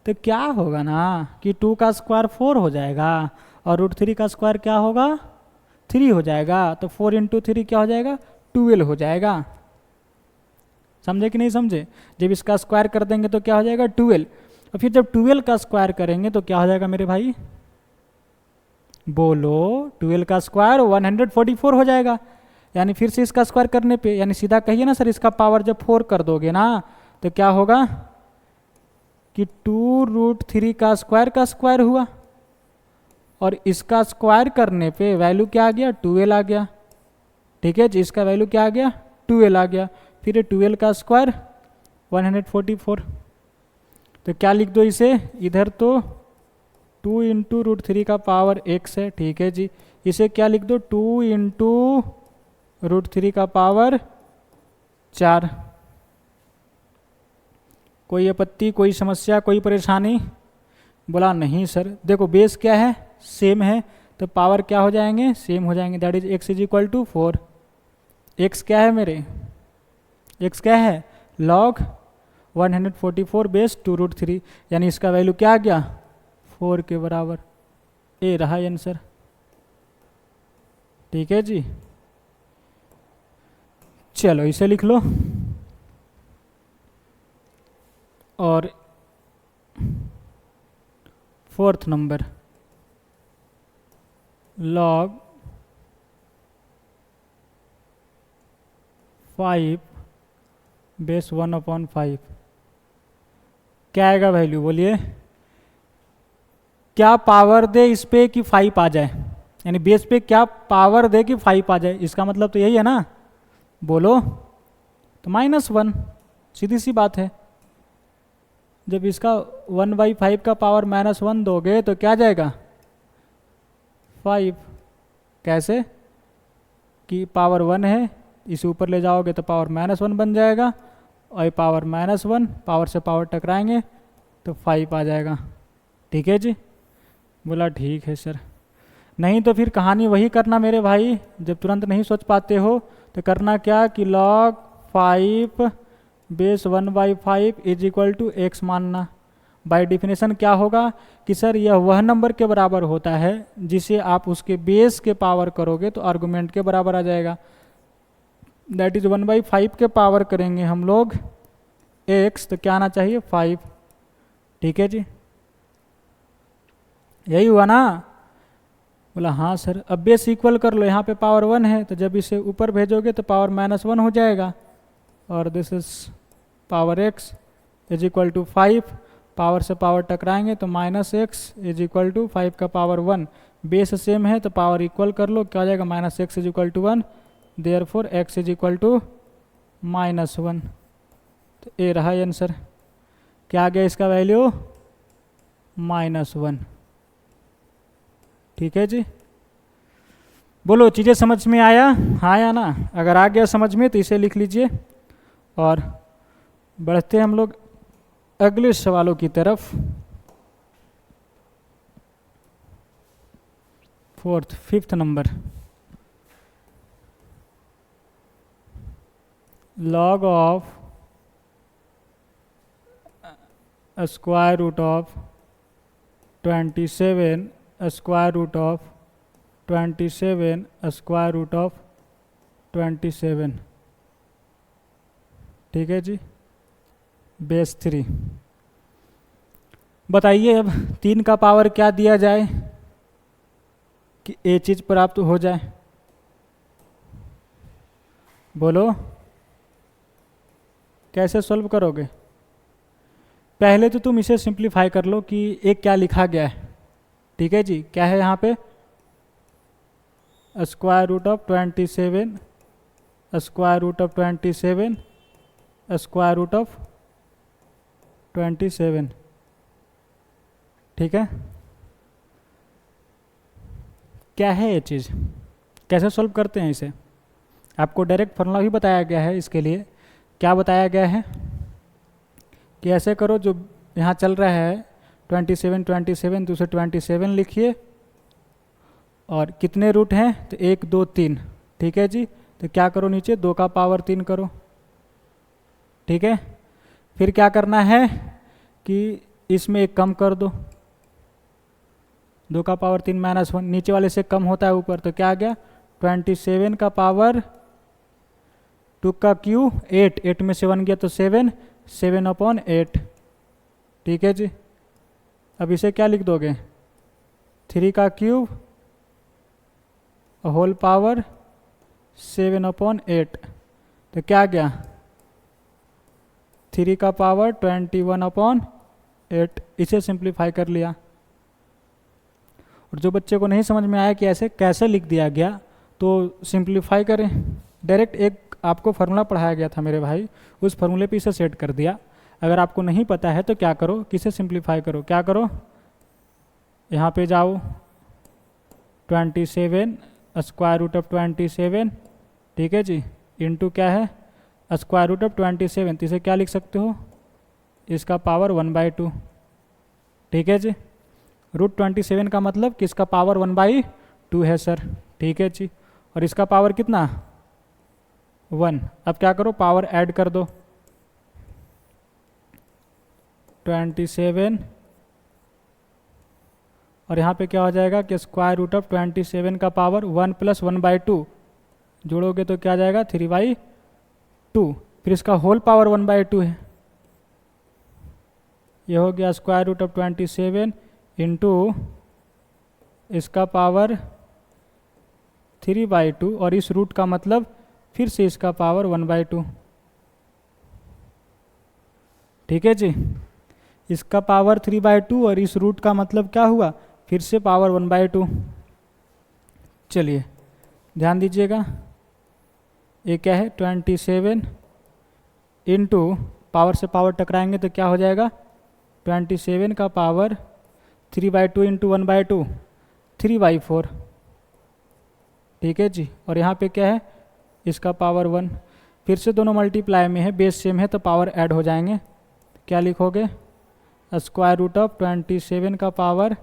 तो क्या होगा ना कि 2 का स्क्वायर 4 हो जाएगा और रूट थ्री का स्क्वायर क्या होगा 3 हो जाएगा। तो 4 इंटू थ्री क्या हो जाएगा 12 हो जाएगा। समझे कि नहीं समझे? जब इसका स्क्वायर कर देंगे तो क्या हो जाएगा 12, और फिर जब 12 का स्क्वायर करेंगे तो क्या हो जाएगा मेरे भाई? बोलो 12 का स्क्वायर 144 हो जाएगा। यानी फिर से इसका स्क्वायर करने पे, यानी सीधा कहिए ना सर, इसका पावर जब 4 कर दोगे ना तो क्या होगा कि 2 रूट थ्री का स्क्वायर हुआ, और इसका स्क्वायर करने पे वैल्यू क्या आ गया 12 आ गया। ठीक है जी, इसका वैल्यू क्या आ गया 12 आ गया। फिर ये 12 का स्क्वायर 144। तो क्या लिख दो इसे इधर, तो 2 इंटू रूट थ्री का पावर x है। ठीक है जी, इसे क्या लिख दो 2 इंटू रूट थ्री का पावर 4। कोई आपत्ति, कोई समस्या, कोई परेशानी? बोला नहीं सर। देखो बेस क्या है सेम है, तो पावर क्या हो जाएंगे सेम हो जाएंगे। That is x is equal to 4। x क्या है मेरे, x क्या है log 144 बेस 2 रूट थ्री, यानी इसका वैल्यू क्या आ गया 4 के बराबर। ए रहा आंसर। ठीक है जी, चलो इसे लिख लो। और 4th नंबर log 5 बेस 1/5 क्या आएगा वैल्यू? बोलिए क्या पावर दे इस पे कि 5 आ जाए, यानी बेस पे क्या पावर दे कि 5 आ जाए, इसका मतलब तो यही है ना। बोलो तो -1, सीधी सी बात है। जब इसका 1/5 का पावर -1 दोगे तो क्या जाएगा 5। कैसे कि पावर 1 है, इसे ऊपर ले जाओगे तो पावर -1 बन जाएगा, और ये पावर -1 पावर से पावर टकराएंगे तो 5 आ जाएगा। ठीक है जी, बोला ठीक है सर। नहीं तो फिर कहानी वही करना मेरे भाई, जब तुरंत नहीं सोच पाते हो तो करना क्या कि log 5 base 1/5 is equal to x मानना। बाय डिफिनेशन क्या होगा कि सर यह वह नंबर के बराबर होता है जिसे आप उसके बेस के पावर करोगे तो आर्गुमेंट के बराबर आ जाएगा। दैट इज 1/5 के पावर करेंगे हम लोग x, तो क्या आना चाहिए 5। ठीक है जी, यही हुआ ना? बोला हाँ सर। अब बेस इक्वल कर लो, यहाँ पे पावर 1 है तो जब इसे ऊपर भेजोगे तो पावर -1 हो जाएगा, और this is power x is equal to 5। Power से पावर टकराएंगे तो -x इज इक्वल टू 5 का पावर 1। बेस सेम है तो पावर इक्वल कर लो, क्या हो जाएगा -x is equal to 1, therefore x is equal to -1। तो ए रहा आंसर। क्या आ गया इसका वैल्यू -1। ठीक है जी, बोलो चीज़ें समझ में आया? हाँ या ना? अगर आ गया समझ में तो इसे लिख लीजिए, और बढ़ते हैं हम लोग अगले सवालों की तरफ। 5th number log of square root of 27 square root of 27 square root of 27। ठीक है जी, बेस 3। बताइए अब 3 का पावर क्या दिया जाए कि ये चीज़ प्राप्त हो जाए? बोलो कैसे सॉल्व करोगे? पहले तो तुम इसे सिंप्लीफाई कर लो कि एक क्या लिखा गया है। ठीक है जी, क्या है यहाँ पे square root of 27 square root of 27 square root of 27। ठीक है, क्या है ये चीज़, कैसे सॉल्व करते हैं इसे? आपको डायरेक्ट फॉर्मूला भी बताया गया है इसके लिए। क्या बताया गया है कि ऐसे करो, जो यहाँ चल रहा है 27 27 तो उसे 27 लिखिए, और कितने रूट हैं, तो 1 2 3, ठीक है जी। तो क्या करो, नीचे 2 का पावर 3 करो, ठीक है। फिर क्या करना है कि इसमें 1 कम कर दो, 2 का पावर 3 -1, नीचे वाले से कम होता है ऊपर, तो क्या आ गया 27 का पावर 2 का क्यूब 8, 8 में से 1 गया तो 7, 7/8, ठीक है जी। अब इसे क्या लिख दोगे, 3 का क्यूब होल पावर 7/8, तो क्या आ गया 3 का पावर 21/8। इसे सिंप्लीफाई कर लिया। और जो बच्चे को नहीं समझ में आया कि ऐसे कैसे लिख दिया गया, तो सिंप्लीफाई करें। डायरेक्ट एक आपको फार्मूला पढ़ाया गया था मेरे भाई, उस फार्मूले पे इसे सेट कर दिया। अगर आपको नहीं पता है तो क्या करो, किसे सिंप्लीफाई करो, क्या करो, यहाँ पे जाओ 27 स्क्वायर रूट ऑफ 27, ठीक है जी, इंटू क्या है स्क्वायर रूट ऑफ 27, तो इसे क्या लिख सकते हो, इसका पावर 1/2, ठीक है जी। रूट 27 का मतलब कि इसका पावर 1/2 है सर, ठीक है जी। और इसका पावर कितना 1। अब क्या करो, पावर ऐड कर दो, 27 और यहाँ पे क्या हो जाएगा कि स्क्वायर रूट ऑफ 27 का पावर 1 + 1/2 जोड़ोगे तो क्या आ जाएगा 3/2। फिर इसका होल पावर 1/2 है, ये हो गया स्क्वायर रूट ऑफ 27 इंटू इसका पावर 3/2 और इस रूट का मतलब फिर से इसका पावर 1/2, ठीक है जी। इसका पावर 3/2 और इस रूट का मतलब क्या हुआ, फिर से पावर 1/2। चलिए ध्यान दीजिएगा, ये क्या है 27 इंटू पावर से पावर टकराएंगे तो क्या हो जाएगा 27 का पावर 3/2 इंटू 1/2 3/4, ठीक है जी। और यहाँ पे क्या है इसका पावर 1, फिर से दोनों मल्टीप्लाई में है, बेस सेम है तो पावर ऐड हो जाएंगे। क्या लिखोगे स्क्वायर रूट ऑफ 27 का पावर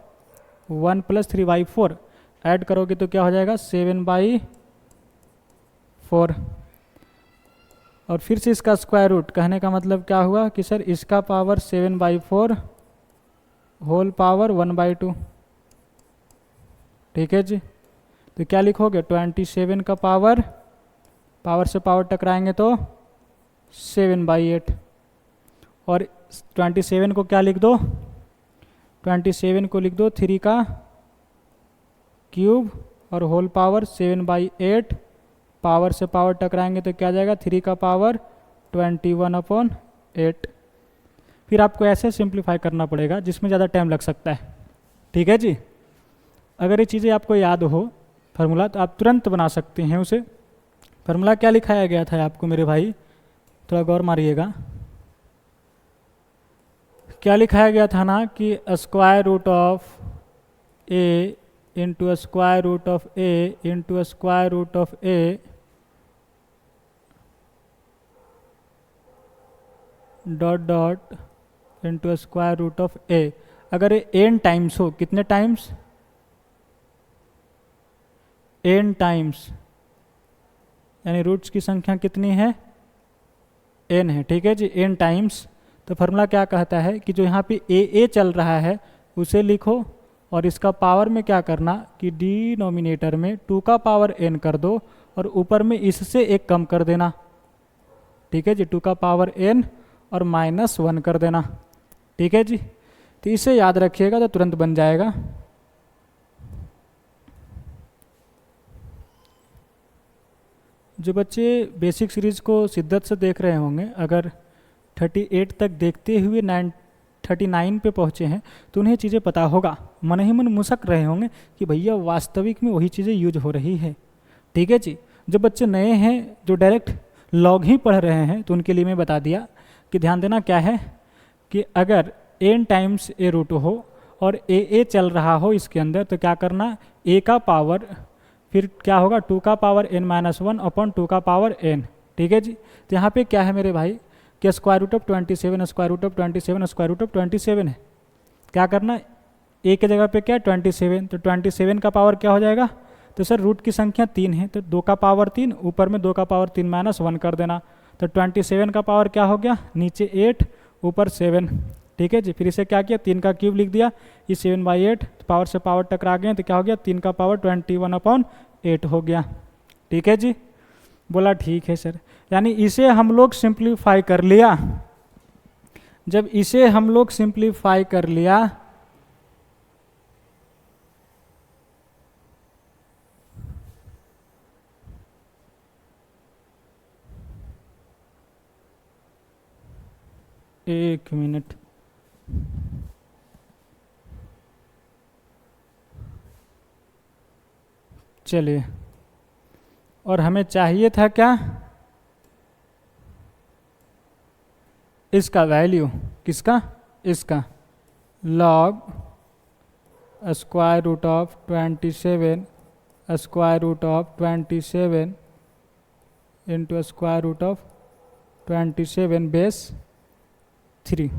1 + 3/4 ऐड करोगे तो क्या हो जाएगा 7/4। और फिर से इसका स्क्वायर रूट, कहने का मतलब क्या हुआ कि सर इसका पावर 7/4 होल पावर 1/2, ठीक है जी। तो क्या लिखोगे 27 का पावर से पावर टकराएंगे तो 7/8 और 27 को क्या लिख दो 27 को लिख दो 3 का क्यूब और होल पावर 7/8, पावर से पावर टकराएंगे तो क्या जाएगा 3 का पावर 21/8। फिर आपको ऐसे सिंप्लीफाई करना पड़ेगा जिसमें ज़्यादा टाइम लग सकता है, ठीक है जी। अगर ये चीज़ें आपको याद हो फार्मूला तो आप तुरंत बना सकते हैं उसे। फार्मूला क्या लिखाया गया था आपको मेरे भाई, थोड़ा गौर मारिएगा। क्या लिखाया गया था ना कि square root of a into square root of a into square root of a dot dot into square root of a. अगर ये n टाइम्स हो, कितने टाइम्स n टाइम्स, यानी रूट्स की संख्या कितनी है n है, ठीक है जी, n टाइम्स। तो फार्मूला क्या कहता है कि जो यहाँ पे a चल रहा है उसे लिखो और इसका पावर में क्या करना कि डिनोमिनेटर में 2 का पावर n कर दो और ऊपर में इससे 1 कम कर देना, ठीक है जी, 2 का पावर n और -1 कर देना, ठीक है जी। तो इसे याद रखिएगा तो तुरंत बन जाएगा। जो बच्चे बेसिक सीरीज को शिद्दत से देख रहे होंगे, अगर 38 तक देखते हुए 39 पे पहुँचे हैं तो उन्हें चीज़ें पता होगा, मन ही मन मुसक रहे होंगे कि भैया वास्तविक में वही चीज़ें यूज हो रही है, ठीक है जी। जो बच्चे नए हैं जो डायरेक्ट लॉग ही पढ़ रहे हैं तो उनके लिए मैं बता दिया कि ध्यान देना क्या है कि अगर n टाइम्स a रूट हो और a चल रहा हो इसके अंदर तो क्या करना a का पावर फिर क्या होगा 2 का पावर n-1 अपॉन 2 का पावर n, ठीक है जी। तो यहाँ पे क्या है मेरे भाई कि square root of 27 square root of 27 square root of 27 है। क्या करना ए की जगह पे क्या है 27, तो 27 का पावर क्या हो जाएगा? तो सर रूट की संख्या 3 है, तो 2 का पावर 3, ऊपर में 2 का पावर 3 माइनस 1 कर देना, तो 27 का पावर क्या हो गया? नीचे 8 ऊपर 7। ठीक है जी, फिर इसे क्या किया? 3 का क्यूब लिख दिया, ये 7/8, तो पावर से पावर टकरा गए तो क्या हो गया? 3 का पावर 21/8 हो गया। ठीक है जी, बोला ठीक है सर। यानी इसे हम लोग सिंप्लीफाई कर लिया। जब इसे हम लोग सिंप्लीफाई कर लिया, एक मिनट, चलिए, और हमें चाहिए था क्या? इसका वैल्यू, किसका? इसका log square root of 27 square root of 27 into square root of 27 base 3।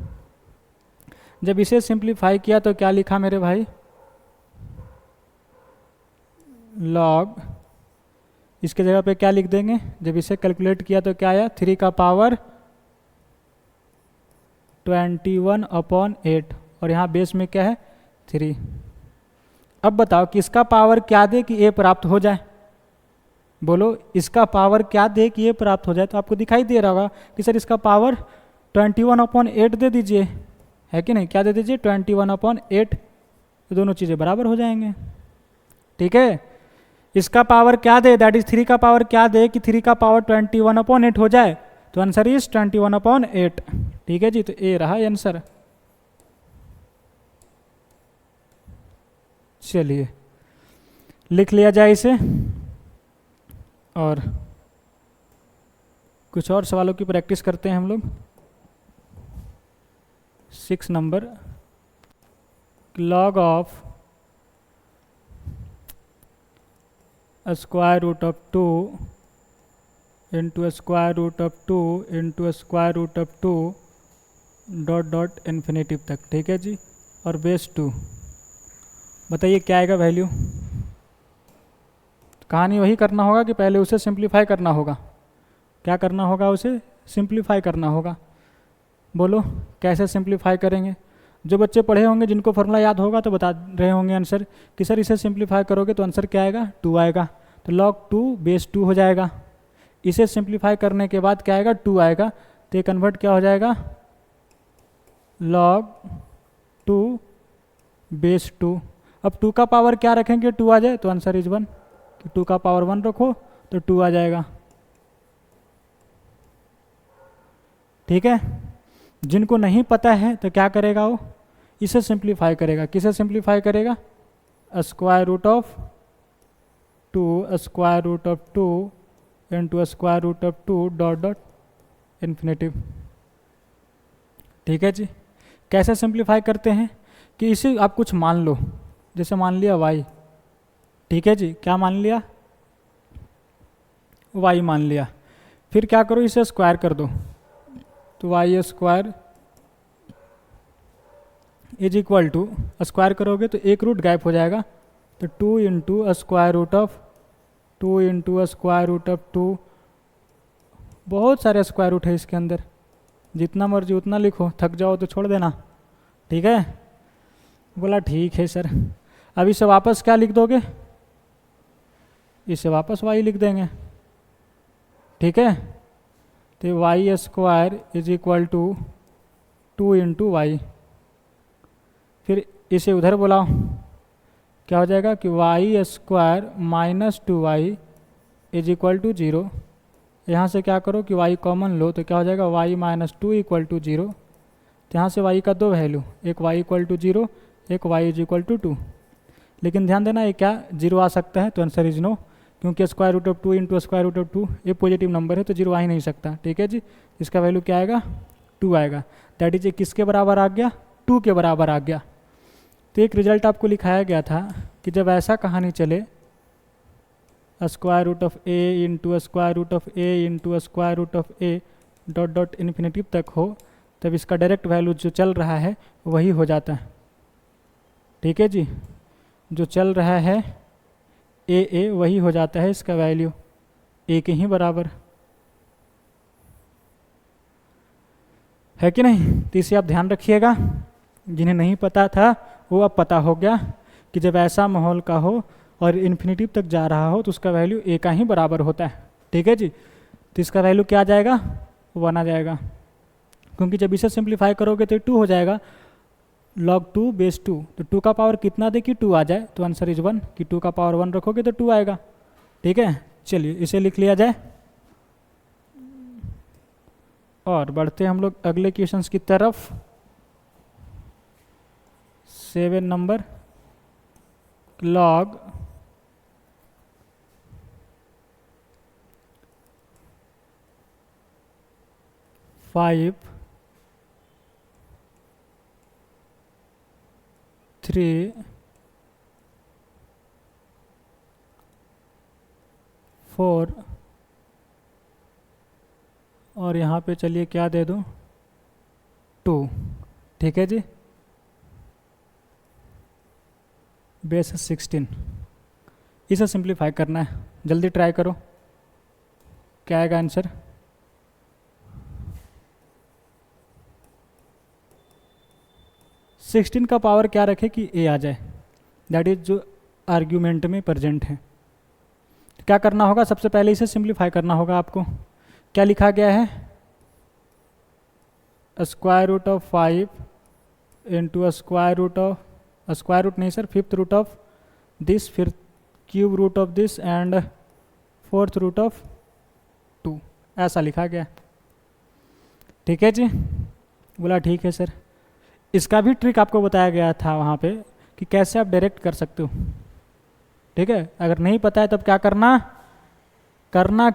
जब इसे सिंप्लीफाई किया तो क्या लिखा मेरे भाई? लॉग, इसके जगह पे क्या लिख देंगे? जब इसे कैलकुलेट किया तो क्या आया? 3 का पावर 21/8, और यहाँ बेस में क्या है? 3। अब बताओ किसका पावर क्या दे कि ए प्राप्त हो जाए? बोलो, इसका पावर क्या दे कि ये प्राप्त हो जाए? तो आपको दिखाई दे रहा होगा कि सर इसका पावर 21/8 दे दीजिए, है कि नहीं? क्या दे दीजिए? 21/8, तो दोनों चीज़ें बराबर हो जाएंगे। ठीक है, इसका पावर क्या दे, दैट इज 3 का पावर क्या दे कि 3 का पावर 21/8 हो जाए? तो आंसर इज 21/8। ठीक है जी, तो ए रहा आंसर। चलिए लिख लिया जाए इसे, और कुछ और सवालों की प्रैक्टिस करते हैं हम लोग। 6 number, log of square root of 2 into square root of 2 into square root of 2 dot dot infinitive तक। ठीक है जी, और बेस 2। बताइए क्या आएगा वैल्यू? कहानी वही करना होगा कि पहले उसे सिंप्लीफाई करना होगा? क्या करना होगा? उसे सिंप्लीफाई करना होगा। बोलो कैसे सिंप्लीफाई करेंगे? जो बच्चे पढ़े होंगे, जिनको फॉर्मूला याद होगा तो बता रहे होंगे आंसर कि सर इसे सिंप्लीफाई करोगे तो आंसर क्या आएगा? 2 आएगा, तो लॉग 2 बेस 2 हो जाएगा। इसे सिंप्लीफाई करने के बाद क्या आएगा? 2 आएगा, तो ये कन्वर्ट क्या हो जाएगा? Log 2 base 2। अब 2 का पावर क्या रखेंगे 2 आ जाए? तो आंसर इज 1, कि 2 का पावर 1 रखो तो 2 आ जाएगा। ठीक है, जिनको नहीं पता है तो क्या करेगा वो? इसे सिंप्लीफाई करेगा। किसे सिंप्लीफाई करेगा? Square root of 2 square root of 2 into square root of 2 dot dot infinitive. ठीक है जी, कैसे सिंप्लीफाई करते हैं कि इसे आप कुछ मान लो, जैसे मान लिया y। ठीक है जी, क्या मान लिया? y मान लिया। फिर क्या करो? इसे स्क्वायर कर दो, तो y square is equal to, square करोगे तो एक रूट गायब हो जाएगा, तो 2 into square root of 2 into square root of 2। बहुत सारे स्क्वायर रूट है इसके अंदर, जितना मर्जी उतना लिखो, थक जाओ तो छोड़ देना। ठीक है, बोला ठीक है सर। अब इसे वापस क्या लिख दोगे? इसे वापस y लिख देंगे। ठीक है, तो y square is equal to 2 into y. फिर इसे उधर बुलाओ, क्या हो जाएगा कि y square minus 2y is equal to 0। यहाँ से क्या करो कि y कॉमन लो, तो क्या हो जाएगा? y minus 2 equal to 0। तो यहाँ से y का दो वैल्यू, एक y इक्वल टू 0, एक y इज इक्वल टू 2। लेकिन ध्यान देना, ये क्या 0 आ सकता है? तो आंसर इज नो, क्योंकि square root of 2 into square root of 2 ये पॉजिटिव नंबर है, तो 0 आ ही नहीं सकता। ठीक है जी, इसका वैल्यू क्या आएगा? 2 आएगा। दैट इज किसके बराबर आ गया? 2 के बराबर आ गया। तो एक रिजल्ट आपको लिखाया गया था कि जब ऐसा कहानी चले, square root of a into square root of a into square root of a dot dot infinitive तक हो, तब इसका डायरेक्ट वैल्यू जो चल रहा है वही हो जाता है। ठीक है जी। जो चल रहा है ए वही हो जाता है इसका वैल्यू ए के ही बराबर, है कि नहीं। तो इसे आप ध्यान रखिएगा, जिन्हें नहीं पता था वो अब पता हो गया कि जब ऐसा माहौल का हो और इन्फिनिटी तक जा रहा हो तो उसका वैल्यू ए का ही बराबर होता है। ठीक है जी। तो इसका वैल्यू क्या आ जाएगा, 1 आ जाएगा, क्योंकि जब इसे सिंप्लीफाई करोगे तो 2 हो जाएगा, log 2 बेस 2। तो 2 का पावर कितना दे कि 2 आ जाए, तो आंसर इज 1, कि 2 का पावर 1 रखोगे तो 2 आएगा। ठीक है, चलिए इसे लिख लिया जाए और बढ़ते हम लोग अगले क्वेश्चंस की तरफ। 7 नंबर, log 5 3 4 और यहाँ पे चलिए क्या दे दूँ, 2। ठीक है जी, बेस 16। इसे सिंप्लीफाई करना है, जल्दी ट्राई करो, क्या आएगा आंसर। सिक्सटीन का पावर क्या रखे कि ए आ जाए, दैट इज जो आर्ग्यूमेंट में प्रेजेंट है। तो क्या करना होगा, सबसे पहले इसे सिंप्लीफाई करना होगा आपको। क्या लिखा गया है, square root of 5 into square root of, square root नहीं sir, fifth root of this, फिर cube root of this and fourth root of 2, ऐसा लिखा गया। ठीक है जी, बोला ठीक है सर। इसका भी ट्रिक आपको बताया गया था वहाँ पे कि कैसे आप डायरेक्ट कर सकते हो। ठीक है, अगर नहीं पता है तब क्या करना, करना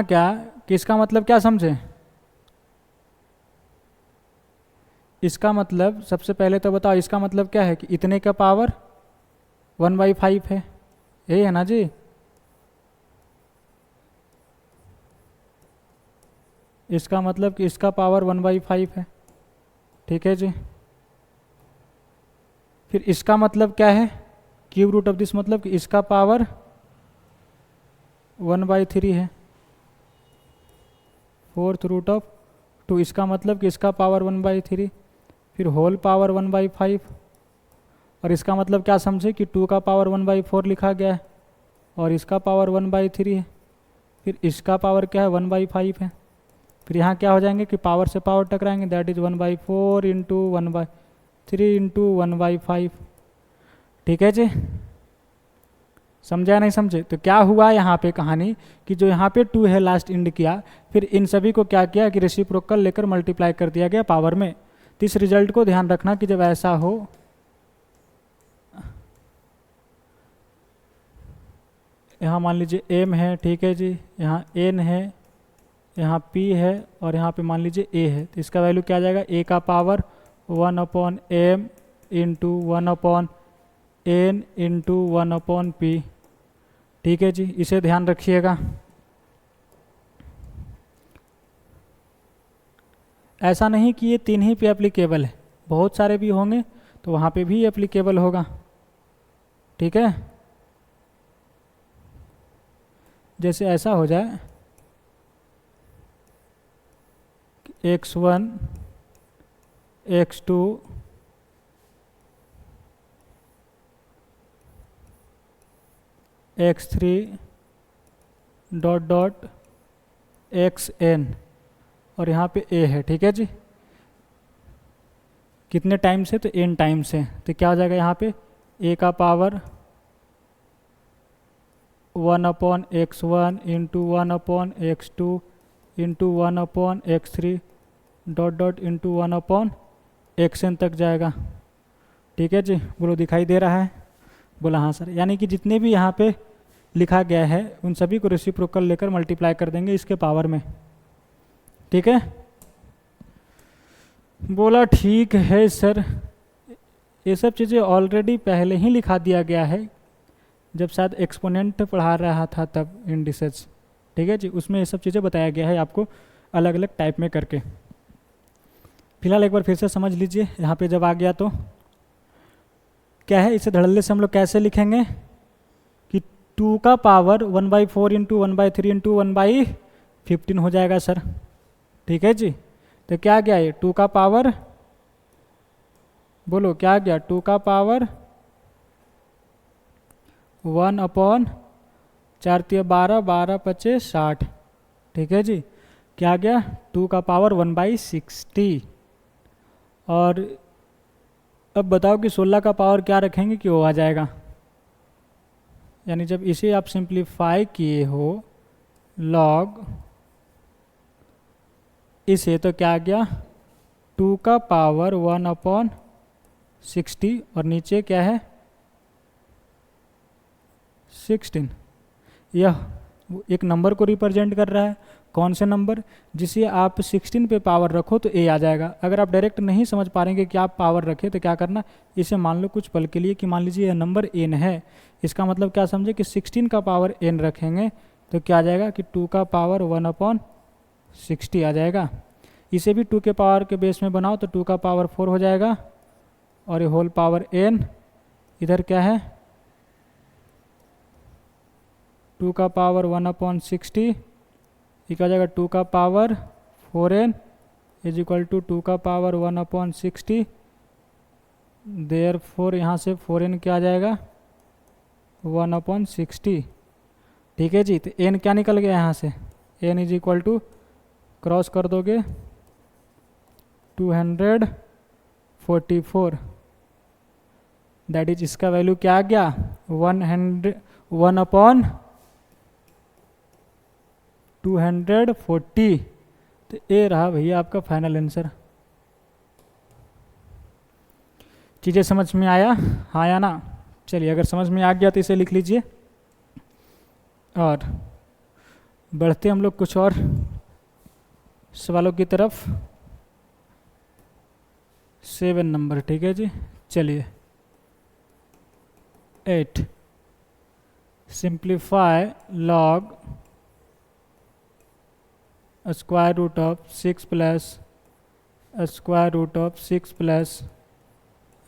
क्या कि इसका मतलब क्या समझे। इसका मतलब सबसे पहले तो बताओ, इसका मतलब क्या है कि इतने का पावर 1/5 है, यही है ना जी। इसका मतलब कि इसका पावर 1/5 है। ठीक है जी, फिर इसका मतलब क्या है, क्यूब रूट ऑफ दिस, मतलब कि इसका पावर 1/3 है। फोर्थ रूट ऑफ 2, इसका मतलब कि इसका पावर 1/3, फिर होल पावर 1/5। और इसका मतलब क्या समझे कि 2 का पावर 1/4 लिखा गया है और इसका पावर 1/3 है। फिर इसका पावर क्या है, 1/5 है। फिर यहाँ क्या हो जाएंगे कि पावर से पावर टकराएंगे, दैट इज 1/4 इंटू 1/3 इंटू 1/5। ठीक है जी, समझा नहीं समझे। तो क्या हुआ यहाँ पे कहानी कि जो यहाँ पे 2 है लास्ट इंड किया, फिर इन सभी को क्या किया कि रेसिप्रोकल लेकर मल्टीप्लाई कर दिया गया पावर में। तो इस रिजल्ट को ध्यान रखना कि जब ऐसा हो, यहाँ मान लीजिए m है, ठीक है जी, यहाँ n है, यहाँ p है और यहाँ पे मान लीजिए a है। तो इसका वैल्यू क्या आ जाएगा, a का power 1/m into 1/n into 1/p। ठीक है जी, इसे ध्यान रखिएगा। ऐसा नहीं कि ये 3 ही पे एप्लीकेबल है, बहुत सारे भी होंगे तो वहाँ पे भी एप्लीकेबल होगा। ठीक है, जैसे ऐसा हो जाए x1 x2 x3 dot dot xn और यहाँ पे a है। ठीक है जी, कितने टाइम से, तो n टाइम से। तो क्या हो जाएगा यहाँ पे a का power 1/x1 into 1/x2 into 1/x3 dot dot into 1/xn तक जाएगा। ठीक है जी, बोलो दिखाई दे रहा है, बोला हाँ सर। यानी कि जितने भी यहाँ पे लिखा गया है उन सभी को रेसिप्रोकल लेकर मल्टीप्लाई कर देंगे इसके पावर में। ठीक है, बोला ठीक है सर। ये सब चीज़ें ऑलरेडी पहले ही लिखा दिया गया है, जब शायद एक्सपोनेंट पढ़ा रहा था तब इंडिसेस। ठीक है जी, उसमें ये सब चीज़ें बताया गया है आपको अलग अलग टाइप में करके। फिलहाल एक बार फिर से समझ लीजिए, यहाँ पे जब आ गया तो क्या है, इसे धड़ल्ले से हम लोग कैसे लिखेंगे कि 2 का पावर 1/4 इंटू 1/3 इंटू 1/15 हो जाएगा सर। ठीक है जी, तो क्या गया ये 2 का पावर, बोलो क्या गया, 2 का पावर 1/4 12 12 25 60। ठीक है जी, क्या गया 2 का पावर 1/60। और अब बताओ कि 16 का पावर क्या रखेंगे कि वो आ जाएगा, यानी जब इसे आप सिंप्लीफाई किए हो लॉग इसे, तो क्या आ गया 2 का पावर 1/60 और नीचे क्या है 16। यह एक नंबर को रिप्रेजेंट कर रहा है, कौन से नंबर, जिसे आप 16 पे पावर रखो तो ए आ जाएगा। अगर आप डायरेक्ट नहीं समझ पा रहे कि आप पावर रखें तो क्या करना, इसे मान लो कुछ पल के लिए कि मान लीजिए यह नंबर n है, इसका मतलब क्या समझे कि 16 का पावर n रखेंगे तो क्या आ जाएगा कि 2 का पावर 1/60 आ जाएगा। इसे भी 2 के पावर के बेस में बनाओ तो 2 का पावर 4 हो जाएगा और ये होल पावर n, इधर क्या है 2 का पावर 1/60, ये क्या हो जाएगा 2 का power 4n is equal to 2 का पावर 1/60। देयरफॉर यहाँ से 4n क्या आ जाएगा 1/60। ठीक है जी, तो n क्या निकल गया यहाँ से, n is equal to cross कर दोगे 244, दैट इज इसका वैल्यू क्या आ गया 1/240। तो ये रहा भैया आपका फाइनल आंसर। चीज़ें समझ में आया, हाँ या ना। चलिए अगर समझ में आ गया तो इसे लिख लीजिए और बढ़ते हम लोग कुछ और सवालों की तरफ। 7 नंबर, ठीक है जी, चलिए 8 simplify log square root of 6 plus square root of 6 plus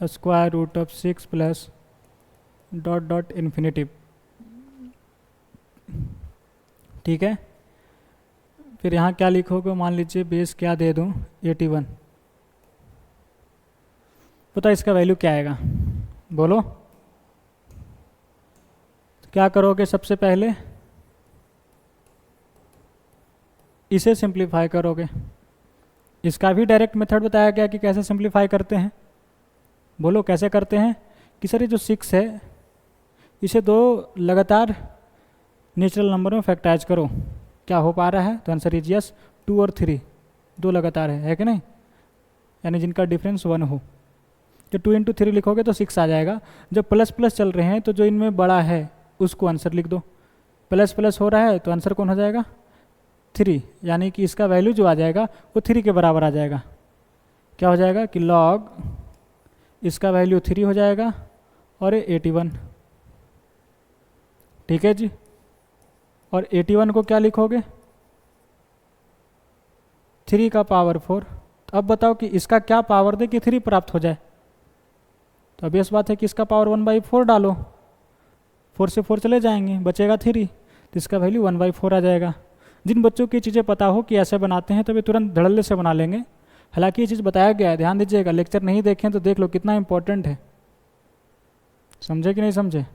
square root of 6 plus dot dot infinitive. ठीक है, फिर यहाँ क्या लिखोगे, मान लीजिए बेस क्या दे दूँ 81, पता इसका वैल्यू क्या आएगा, बोलो। तो क्या करोगे, सबसे पहले इसे सिंप्लीफाई करोगे। इसका भी डायरेक्ट मेथड बताया गया कि कैसे सिंप्लीफाई करते हैं, बोलो कैसे करते हैं। कि सर ये जो 6 है इसे 2 लगातार नेचुरल नंबर में फैक्टराइज करो, क्या हो पा रहा है, तो आंसर इज यस। 2 और 3 2 लगातार है कि नहीं, यानी जिनका डिफरेंस 1 हो। जब 2 इंटू 3 लिखोगे तो 6 आ जाएगा। जब प्लस प्लस चल रहे हैं तो जो इनमें बड़ा है उसको आंसर लिख दो। प्लस प्लस हो रहा है तो आंसर कौन हो जाएगा 3, यानी कि इसका वैल्यू जो आ जाएगा वो 3 के बराबर आ जाएगा। क्या हो जाएगा कि लॉग इसका वैल्यू 3 हो जाएगा और ये 81। ठीक है जी, और 81 को क्या लिखोगे 3 का पावर 4। तो अब बताओ कि इसका क्या पावर दे कि 3 प्राप्त हो जाए, तो obvious बात है कि इसका पावर 1/4 डालो, 4 से 4 चले जाएंगे, बचेगा 3, तो इसका वैल्यू 1/4 आ जाएगा। जिन बच्चों की चीज़ें पता हो कि ऐसे बनाते हैं तो वे तुरंत धड़ल्ले से बना लेंगे। हालांकि ये चीज़ बताया गया है, ध्यान दीजिएगा, लेक्चर नहीं देखें तो देख लो कितना इंपॉर्टेंट है, समझे कि नहीं समझे।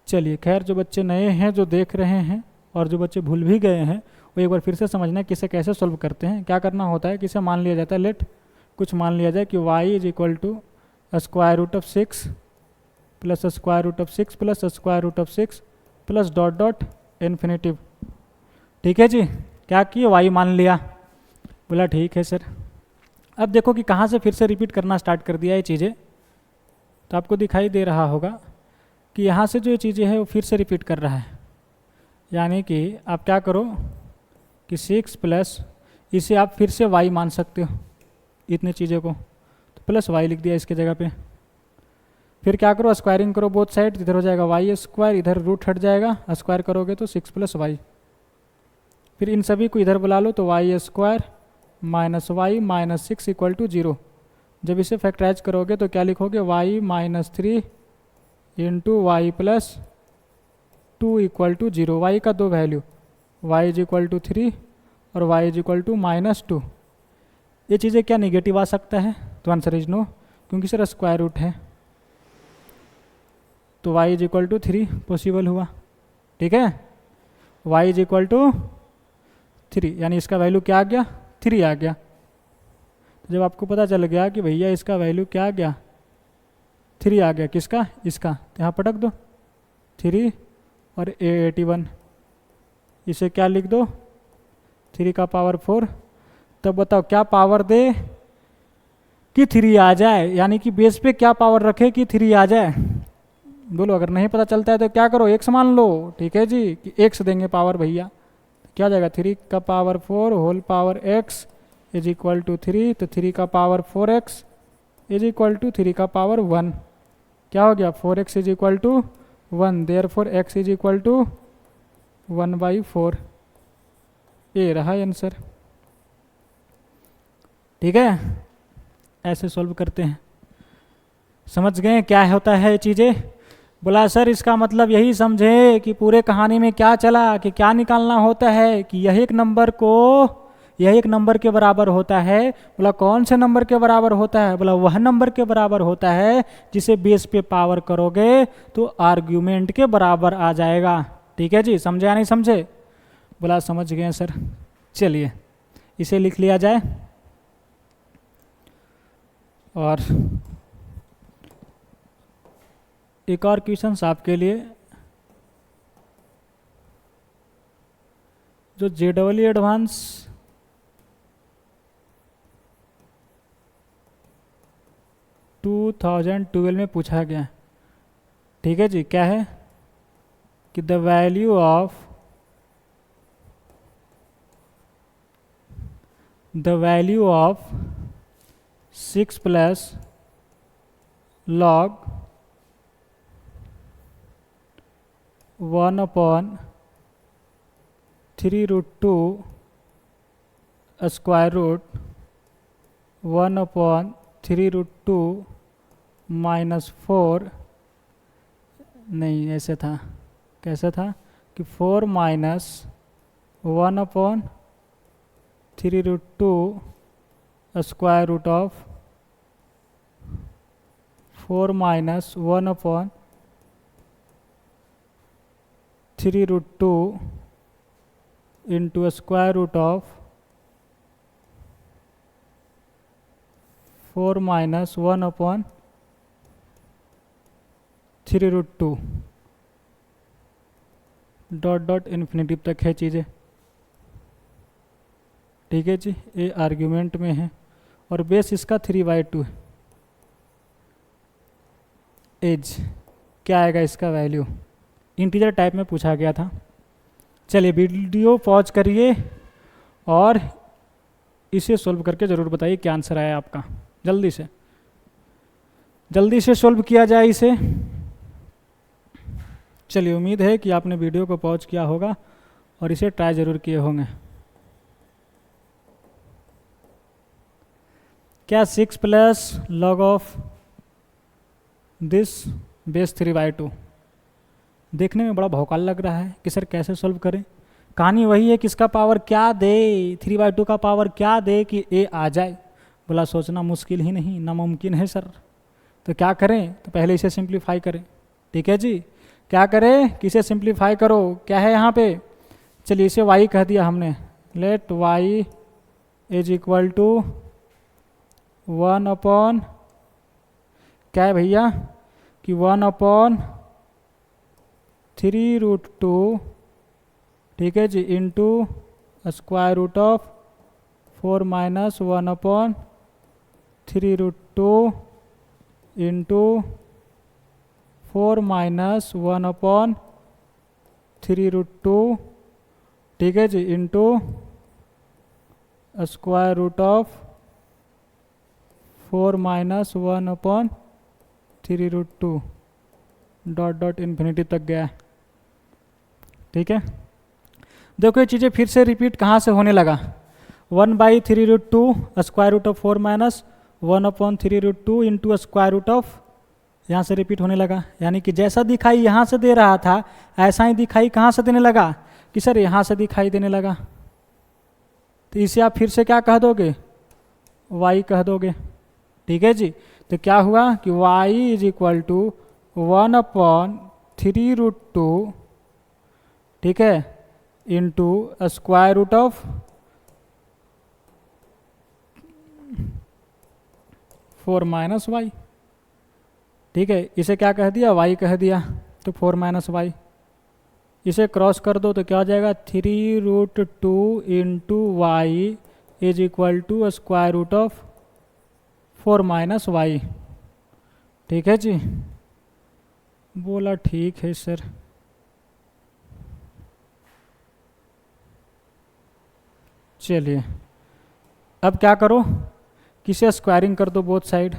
चलिए खैर, जो बच्चे नए हैं जो देख रहे हैं और जो बच्चे भूल भी गए हैं वो एक बार फिर से समझना कि इसे कैसे सॉल्व करते हैं। क्या करना होता है कि इसे मान लिया जाता है, लेट कुछ मान लिया जाए कि y is equal to square root of 6 plus square root of 6 plus square root of 6 plus dot dot infinitive. ठीक है जी, क्या किए y मान लिया, बोला ठीक है सर। अब देखो कि कहाँ से फिर से रिपीट करना स्टार्ट कर दिया ये चीज़ें, तो आपको दिखाई दे रहा होगा कि यहाँ से जो ये चीज़ें हैं वो फिर से रिपीट कर रहा है। यानी कि आप क्या करो कि 6 प्लस इसे आप फिर से y मान सकते हो इतने चीज़ों को, तो प्लस y लिख दिया इसके जगह पे। फिर क्या करो, स्क्वायरिंग करो बोथ साइड, इधर हो जाएगा y स्क्वायर, इधर रूट हट जाएगा, स्क्वायर करोगे तो 6 प्लस y। फिर इन सभी को इधर बुला लो तो y square minus y minus 6 equal to 0। जब इसे फैक्टराइज करोगे तो क्या लिखोगे, y minus 3 into y plus 2 equal to 0। Y का दो वैल्यू, वाई इज इक्वल टू 3 और y is equal to minus 2। ये चीज़ें क्या नेगेटिव आ सकता है, तो आंसर इज नो, क्योंकि सर स्क्वायर रूट है। तो y is equal to 3 possible हुआ, ठीक है। y इज इक्वल टू 3 यानी इसका वैल्यू क्या आ गया, 3 आ गया। तो जब आपको पता चल गया कि भैया इसका वैल्यू क्या आ गया, 3 आ गया, किसका, इसका, तो यहाँ पटक दो 3 और 81, इसे क्या लिख दो, 3 का पावर 4। तब बताओ क्या पावर दे कि 3 आ जाए, यानी कि बेस पे क्या पावर रखे कि 3 आ जाए, बोलो। अगर नहीं पता चलता है तो क्या करो, एक्स मान लो, ठीक है जी, कि एक्स देंगे पावर भैया। क्या जाएगा, 3 का power 4 whole power x is equal to 3, तो 3 का power 4x is equal to 3 का पावर 1। क्या हो गया, 4x is equal to 1, therefore x is equal to 1/4। ये रहा आंसर, ठीक है। ऐसे सॉल्व करते हैं। समझ गए क्या होता है चीज़ें। बोला सर इसका मतलब यही समझे कि पूरे कहानी में क्या चला, कि क्या निकालना होता है कि यह एक नंबर को यह एक नंबर के बराबर होता है। बोला कौन से नंबर के बराबर होता है, बोला वह नंबर के बराबर होता है जिसे बेस पे पावर करोगे तो आर्ग्यूमेंट के बराबर आ जाएगा। ठीक है जी, समझे या नहीं समझे। बोला समझ गए सर। चलिए इसे लिख लिया जाए। और एक और क्वेश्चन आपके लिए, जो JEE एडवांस 2012 में पूछा गया। ठीक है जी, क्या है कि the value of 6 plus log 1/3√2 square root 1/3√2 -4, नहीं ऐसे था, कैसे था कि 4 - 1/3√2 square root of 4 - 1/3√2 into square root of 4 - 1/3√2 dot dot infinity तक है चीज़ें। ठीक है जी, ये आर्ग्यूमेंट में है और बेस इसका 3/2 है। एज क्या आएगा इसका वैल्यू, इंटीजर टाइप में पूछा गया था। चलिए वीडियो पॉज करिए और इसे सोल्व करके ज़रूर बताइए क्या आंसर आया आपका। जल्दी से सोल्व किया जाए इसे। चलिए उम्मीद है कि आपने वीडियो को पॉज किया होगा और इसे ट्राई ज़रूर किए होंगे। क्या 6 plus log of this base 3/2 देखने में बड़ा भौकाल लग रहा है कि सर कैसे सोल्व करें। कहानी वही है कि इसका पावर क्या दे, 3/2 का पावर क्या दे कि ए आ जाए। बोला सोचना मुश्किल ही नहीं, नामुमकिन है सर। तो क्या करें, तो पहले इसे सिंप्लीफाई करें। ठीक है जी, क्या करें कि इसे सिंप्लीफाई करो। क्या है यहाँ पे, चलिए इसे y कह दिया हमने। Let y is equal to 1/, क्या है भैया कि 1/3√2, ठीक है जी, into square root of 4 - 1/3√2 into 4 - 1/3√2, ठीक है जी, into square root of 4 - 1/3√2 dot dot infinity तक गया। ठीक है, देखो ये चीज़ें फिर से रिपीट कहाँ से होने लगा। 1/3√2 square root of 4 minus 1/3√2 into square root of, यहाँ से रिपीट होने लगा, यानी कि जैसा दिखाई यहाँ से दे रहा था ऐसा ही दिखाई कहाँ से देने लगा कि सर यहाँ से दिखाई देने लगा। तो इसे आप फिर से क्या कह दोगे, y कह दोगे। ठीक है जी। तो क्या हुआ कि y इज इक्वल टू 1/3√2, ठीक है, into square root of 4 minus y. ठीक है, इसे क्या कह दिया, y कह दिया, तो 4 माइनस वाई। इसे क्रॉस कर दो तो क्या हो जाएगा, 3√2 into y is equal to square root of 4 minus y. ठीक है जी, बोला ठीक है सर। चलिए अब क्या करो, किसे स्क्वायरिंग कर दो both side,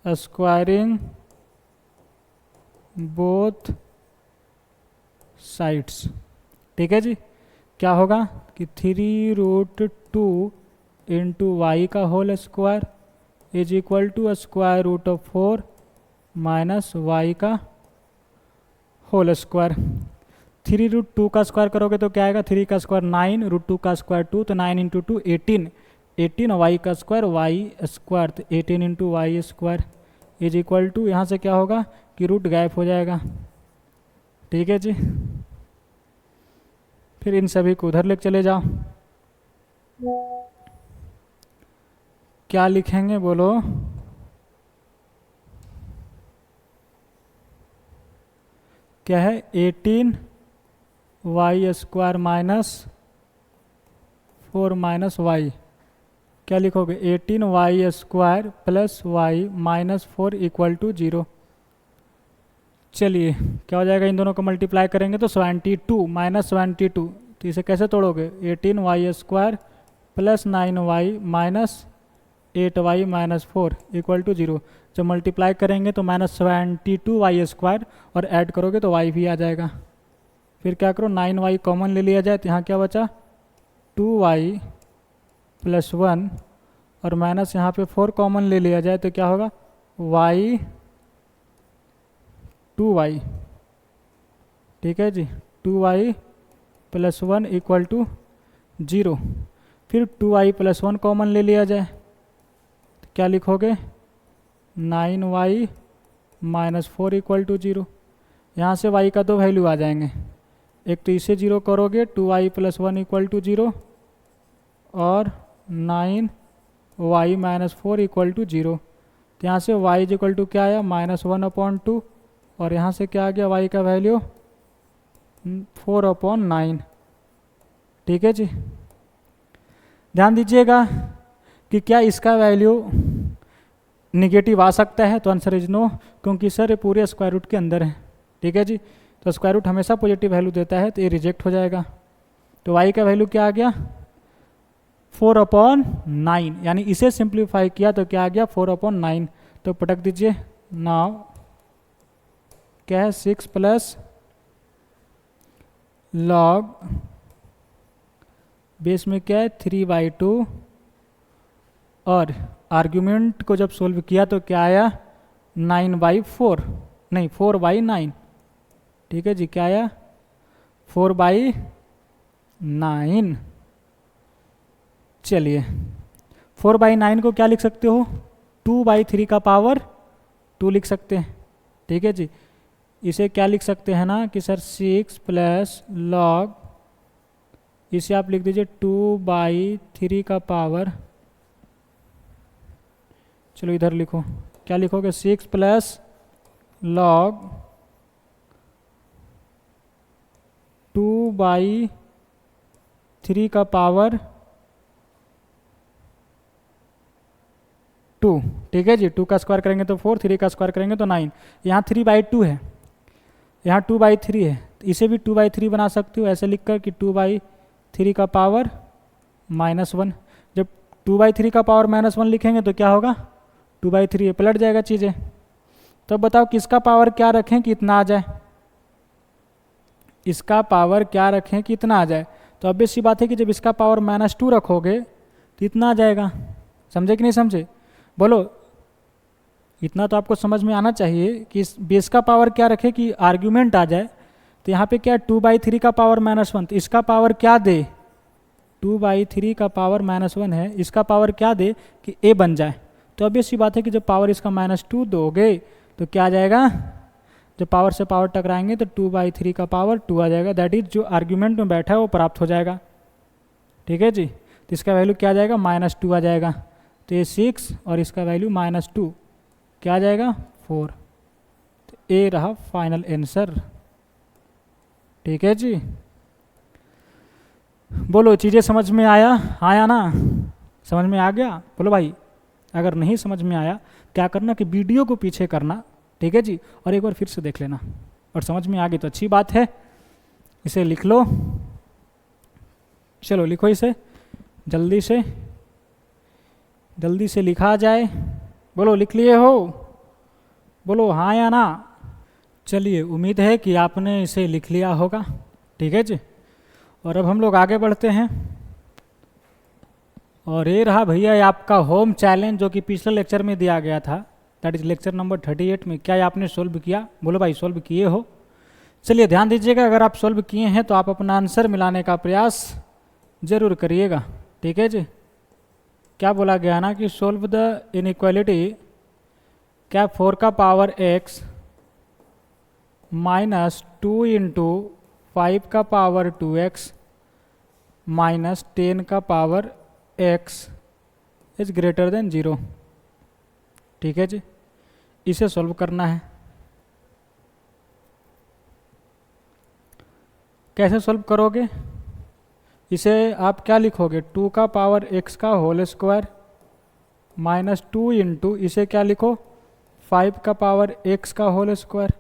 squaring both sides. ठीक है जी, क्या होगा कि 3√2 इंटू वाई का whole square is equal to square root of 4 minus y का होल स्क्वायर। 3√2 का स्क्वायर करोगे तो क्या आएगा, 3 का स्क्वायर 9, √2 का स्क्वायर 2, तो 9 इंटू 2 18, 18 वाई का स्क्वायर वाई स्क्वायर, तो 18 into y square is equal to, यहाँ से क्या होगा कि रूट गायब हो जाएगा। ठीक है जी, फिर इन सभी को उधर लेके चले जाओ। क्या लिखेंगे बोलो, क्या है 18 y square minus 4 minus y, क्या लिखोगे 18 y square plus y minus 4 equal to 0। चलिए क्या हो जाएगा, इन दोनों को मल्टीप्लाई करेंगे तो 72 माइनस 72, तो इसे कैसे तोड़ोगे, 18 y square plus 9 y minus 8 y minus 4 equal to 0। जब मल्टीप्लाई करेंगे तो माइनस 72 वाई स्क्वायर और ऐड करोगे तो वाई भी आ जाएगा। फिर क्या करो, 9 वाई कॉमन ले लिया जाए तो यहाँ क्या बचा 2 वाई प्लस 1 और माइनस यहाँ पे 4 कॉमन ले लिया जाए तो क्या होगा वाई 2y। ठीक है जी, 2y प्लस 1 इक्वल टू 0। फिर 2y प्लस 1 कॉमन ले लिया जाए तो क्या लिखोगे 9y माइनस 4 इक्वल टू 0। यहाँ से y का दो वैल्यू आ जाएंगे, एक तो इसे 0 करोगे 2y प्लस 1 इक्वल टू 0 और 9y माइनस 4 इक्वल टू 0। तो यहाँ से y इज इक्वल टू क्या आया -1/2 और यहाँ से क्या आ गया y का वैल्यू 4/9। ठीक है जी, ध्यान दीजिएगा कि क्या इसका वैल्यू निगेटिव आ सकता है, तो आंसर इज नो, क्योंकि सर ये पूरे स्क्वायर रूट के अंदर है। ठीक है जी, तो स्क्वायर रूट हमेशा पॉजिटिव वैल्यू देता है तो ये रिजेक्ट हो जाएगा। तो y का वैल्यू क्या आ गया 4/9, यानी इसे सिंप्लीफाई किया तो क्या आ गया 4/9। तो पटक दीजिए, नाउ क्या है 6 प्लस लॉग बेस में क्या है 3/2 और आर्ग्यूमेंट को जब सोल्व किया तो क्या आया 9/4, नहीं 4/9। ठीक है जी, क्या आया 4/9। चलिए 4/9 को क्या लिख सकते हो 2/3 का पावर 2 लिख सकते हैं। ठीक है जी, इसे क्या लिख सकते हैं ना कि सर 6 प्लस लॉग, इसे आप लिख दीजिए 2/3 का पावर, चलो इधर लिखो, क्या लिखोगे 6 प्लस लॉग 2/3 का पावर 2। ठीक है जी, 2 का स्क्वायर करेंगे तो 4, 3 का स्क्वायर करेंगे तो 9। यहाँ 3/2 है, यहाँ 2/3 है, तो इसे भी 2/3 बना सकते हो ऐसे लिखकर कि 2/3 का पावर -1। जब 2/3 का पावर -1 लिखेंगे तो क्या होगा 2/3 पलट जाएगा चीज़ें। तो बताओ किसका पावर क्या रखें कि इतना आ जाए, इसका पावर क्या रखें कि इतना आ जाए। तो अब सी बात है कि जब इसका पावर -2 रखोगे तो इतना आ जाएगा। समझे कि नहीं समझे? बोलो, इतना तो आपको समझ में आना चाहिए कि इस बेस का पावर क्या रखे कि आर्ग्यूमेंट आ जाए। तो यहाँ पे क्या 2/3 का पावर -1, तो इसका पावर क्या दे, 2/3 का पावर -1 है, इसका पावर क्या दे कि a बन जाए। तो अब सी बात है कि जब पावर इसका -2 दोगे तो क्या आ जाएगा, जब पावर से पावर टकराएंगे तो 2/3 का पावर 2 आ जाएगा। दैट इज जो आर्ग्यूमेंट में बैठा है वो प्राप्त हो जाएगा। ठीक है जी। तो इसका वैल्यू क्या आ जाएगा, -2 आ जाएगा। तो ये 6 और इसका वैल्यू -2 क्या आ जाएगा, 4। तो ए रहा फाइनल आंसर। ठीक है जी। बोलो, चीज़ें समझ में आया ना? समझ में आ गया? बोलो भाई। अगर नहीं समझ में आया क्या करना कि वीडियो को पीछे करना, ठीक है जी, और एक बार फिर से देख लेना। और समझ में आ गई तो अच्छी बात है, इसे लिख लो। चलो लिखो इसे, जल्दी से लिखा जाए। बोलो, लिख लिए हो? बोलो हाँ या ना। चलिए, उम्मीद है कि आपने इसे लिख लिया होगा। ठीक है जी। और अब हम लोग आगे बढ़ते हैं। और ये रहा भैया ये आपका होम चैलेंज जो कि पिछले लेक्चर में दिया गया था, दैट इज लेक्चर नंबर 38 में। क्या ये आपने सोल्व किया? बोलो भाई, सोल्व किए हो? चलिए ध्यान दीजिएगा, अगर आप सोल्व किए हैं तो आप अपना आंसर मिलाने का प्रयास जरूर करिएगा। ठीक है जी। क्या बोला गया ना कि सोल्व द इनइक्वालिटी, क्या 4 का पावर x -2 इंटू 5 का पावर 2x -10 का power x is greater than 0। ठीक है जी। इसे सॉल्व करना है। कैसे सॉल्व करोगे? इसे आप क्या लिखोगे, 2 का पावर x का होल स्क्वायर -2 इंटू इसे क्या लिखो, 5 का पावर x का होल स्क्वायर।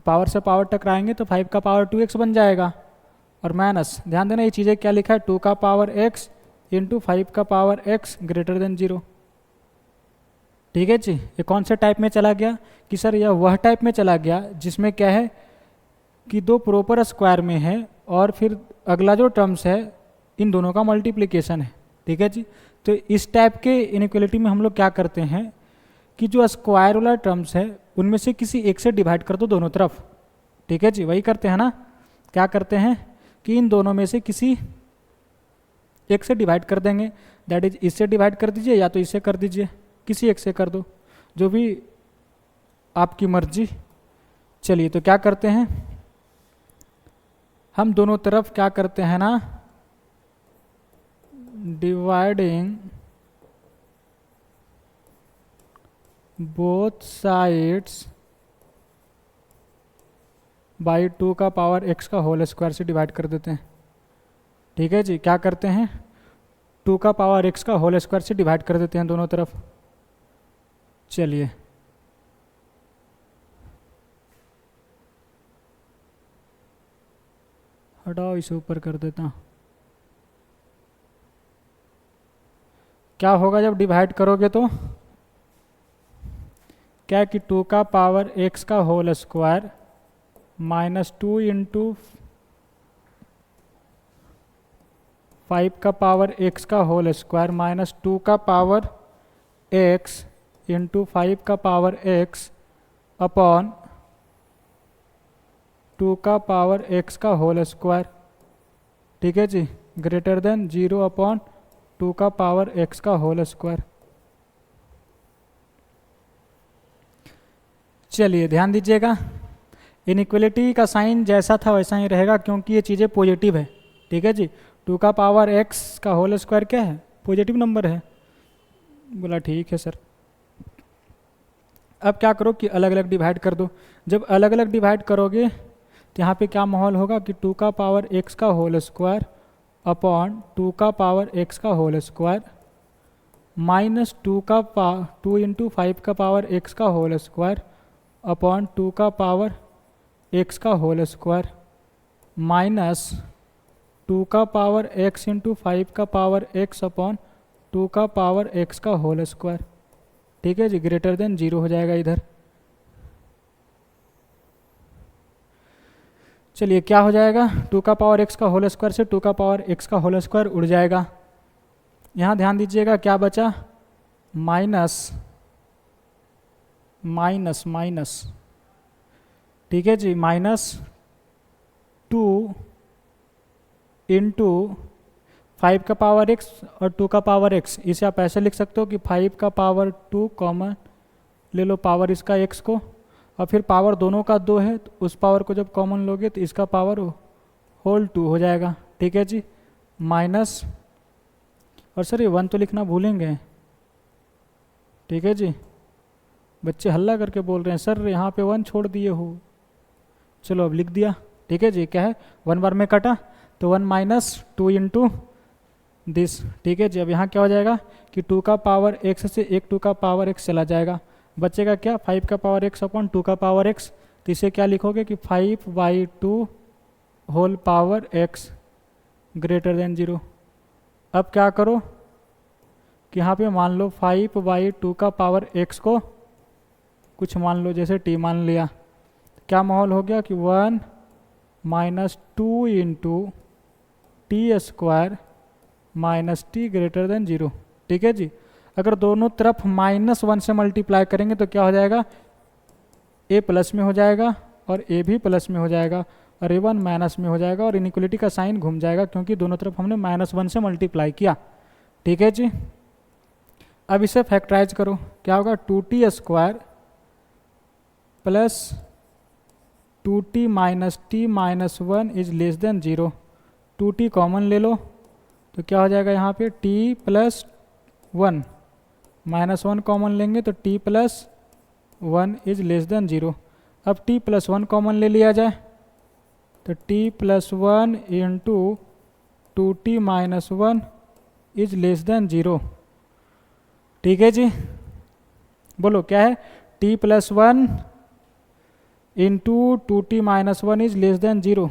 पावर से पावर टकराएंगे तो 5 का पावर 2x बन जाएगा। और माइनस, ध्यान देना ये चीज़ें क्या लिखा है, 2 का पावर x इंटू 5 का पावर x ग्रेटर देन 0। ठीक है जी। ये कौन से टाइप में चला गया कि सर यह वह टाइप में चला गया जिसमें क्या है कि दो प्रॉपर स्क्वायर में है और फिर अगला जो टर्म्स है इन दोनों का मल्टीप्लिकेशन है। ठीक है जी। तो इस टाइप के इनइक्वालिटी में हम लोग क्या करते हैं कि जो स्क्वायर वाला टर्म्स है उनमें से किसी एक से डिवाइड कर दो दोनों तरफ। ठीक है जी, वही करते हैं ना। क्या करते हैं कि इन दोनों में से किसी एक से डिवाइड कर देंगे। दैट इज इससे डिवाइड कर दीजिए या तो इससे कर दीजिए, किसी एक से कर दो, जो भी आपकी मर्जी। चलिए तो क्या करते हैं, हम दोनों तरफ क्या करते हैं ना, डिवाइडिंग बोथ साइड्स बाई 2 का पावर x का होल स्क्वायर से डिवाइड कर देते हैं। ठीक है जी। क्या करते हैं, 2 का पावर x का होल स्क्वायर से डिवाइड कर देते हैं दोनों तरफ। चलिए हटाओ, इसे ऊपर कर देता हूं। क्या होगा जब डिवाइड करोगे तो, क्या कि 2 का पावर x का होल स्क्वायर -2 इंटू 5 का पावर x का होल स्क्वायर -2 का पावर x इंटू 5 का पावर x अपॉन 2 का पावर x का होल स्क्वायर। ठीक है जी। ग्रेटर देन 0 अपॉन 2 का पावर x का होल स्क्वायर। चलिए ध्यान दीजिएगा, इनइक्वालिटी का साइन जैसा था वैसा ही रहेगा क्योंकि ये चीज़ें पॉजिटिव है। ठीक है जी। 2 का पावर x का होल स्क्वायर क्या है, पॉजिटिव नंबर है। बोला ठीक है सर। अब क्या करो कि अलग अलग डिवाइड कर दो। जब अलग अलग डिवाइड करोगे तो यहाँ पे क्या माहौल होगा कि 2 का पावर x का होल स्क्वायर अपॉन 2 का पावर x का होल स्क्वायर माइनस 2 इंटू 5 का पावर x का होल स्क्वायर अपॉन 2 का पावर x का होल स्क्वायर माइनस 2 का पावर x इंटू 5 का पावर x अपॉन 2 का पावर x का होल स्क्वायर। ठीक है जी। ग्रेटर देन 0 हो जाएगा इधर। चलिए क्या हो जाएगा, 2 का पावर x का होल स्क्वायर से 2 का पावर x का होल स्क्वायर उड़ जाएगा। यहाँ ध्यान दीजिएगा क्या बचा, माइनस माइनस माइनस, ठीक है जी, -2 इंटू 5 का पावर x और 2 का पावर x। इसे आप ऐसे लिख सकते हो कि 5 का पावर 2 कॉमन ले लो पावर इसका x को, और फिर पावर दोनों का 2 है तो उस पावर को जब कॉमन लोगे तो इसका पावर होल 2 हो जाएगा, ठीक है जी, माइनस, और सर ये 1 तो लिखना भूलेंगे, ठीक है जी। बच्चे हल्ला करके बोल रहे हैं सर यहाँ पे 1 छोड़ दिए हो, चलो अब लिख दिया, ठीक है जी। क्या है, 1 बार में कटा तो 1 माइनस 2 इंटू दिस, ठीक है जी। अब यहाँ क्या हो जाएगा कि 2 का पावर x से एक 2 का पावर x चला जाएगा, बचेगा क्या, 5 का पावर x अपॉन 2 का पावर x। तो इसे क्या लिखोगे कि 5/2 whole power x greater than 0। अब क्या करो कि यहाँ पे मान लो 5/2 का पावर x को कुछ मान लो, जैसे t मान लिया, क्या माहौल हो गया कि 1 minus 2 into T square minus T greater than 0, ठीक है जी। अगर दोनों तरफ -1 से मल्टीप्लाई करेंगे तो क्या हो जाएगा, a प्लस में हो जाएगा और a भी प्लस में हो जाएगा और a1 माइनस में हो जाएगा, और इनइक्वलिटी का साइन घूम जाएगा क्योंकि दोनों तरफ हमने -1 से मल्टीप्लाई किया, ठीक है जी। अब इसे फैक्टराइज करो, क्या होगा, 2t square plus 2t minus T minus 1 is less then 0। 2t common ले लो तो क्या हो जाएगा, यहाँ पे t प्लस 1 माइनस 1 कॉमन लेंगे तो t plus 1 is less then 0। अब t प्लस 1 कॉमन ले लिया जाए तो t plus 1 into 2t minus 1 is less then 0, ठीक है जी। बोलो क्या है, t plus 1 into 2t minus 1 is less then 0।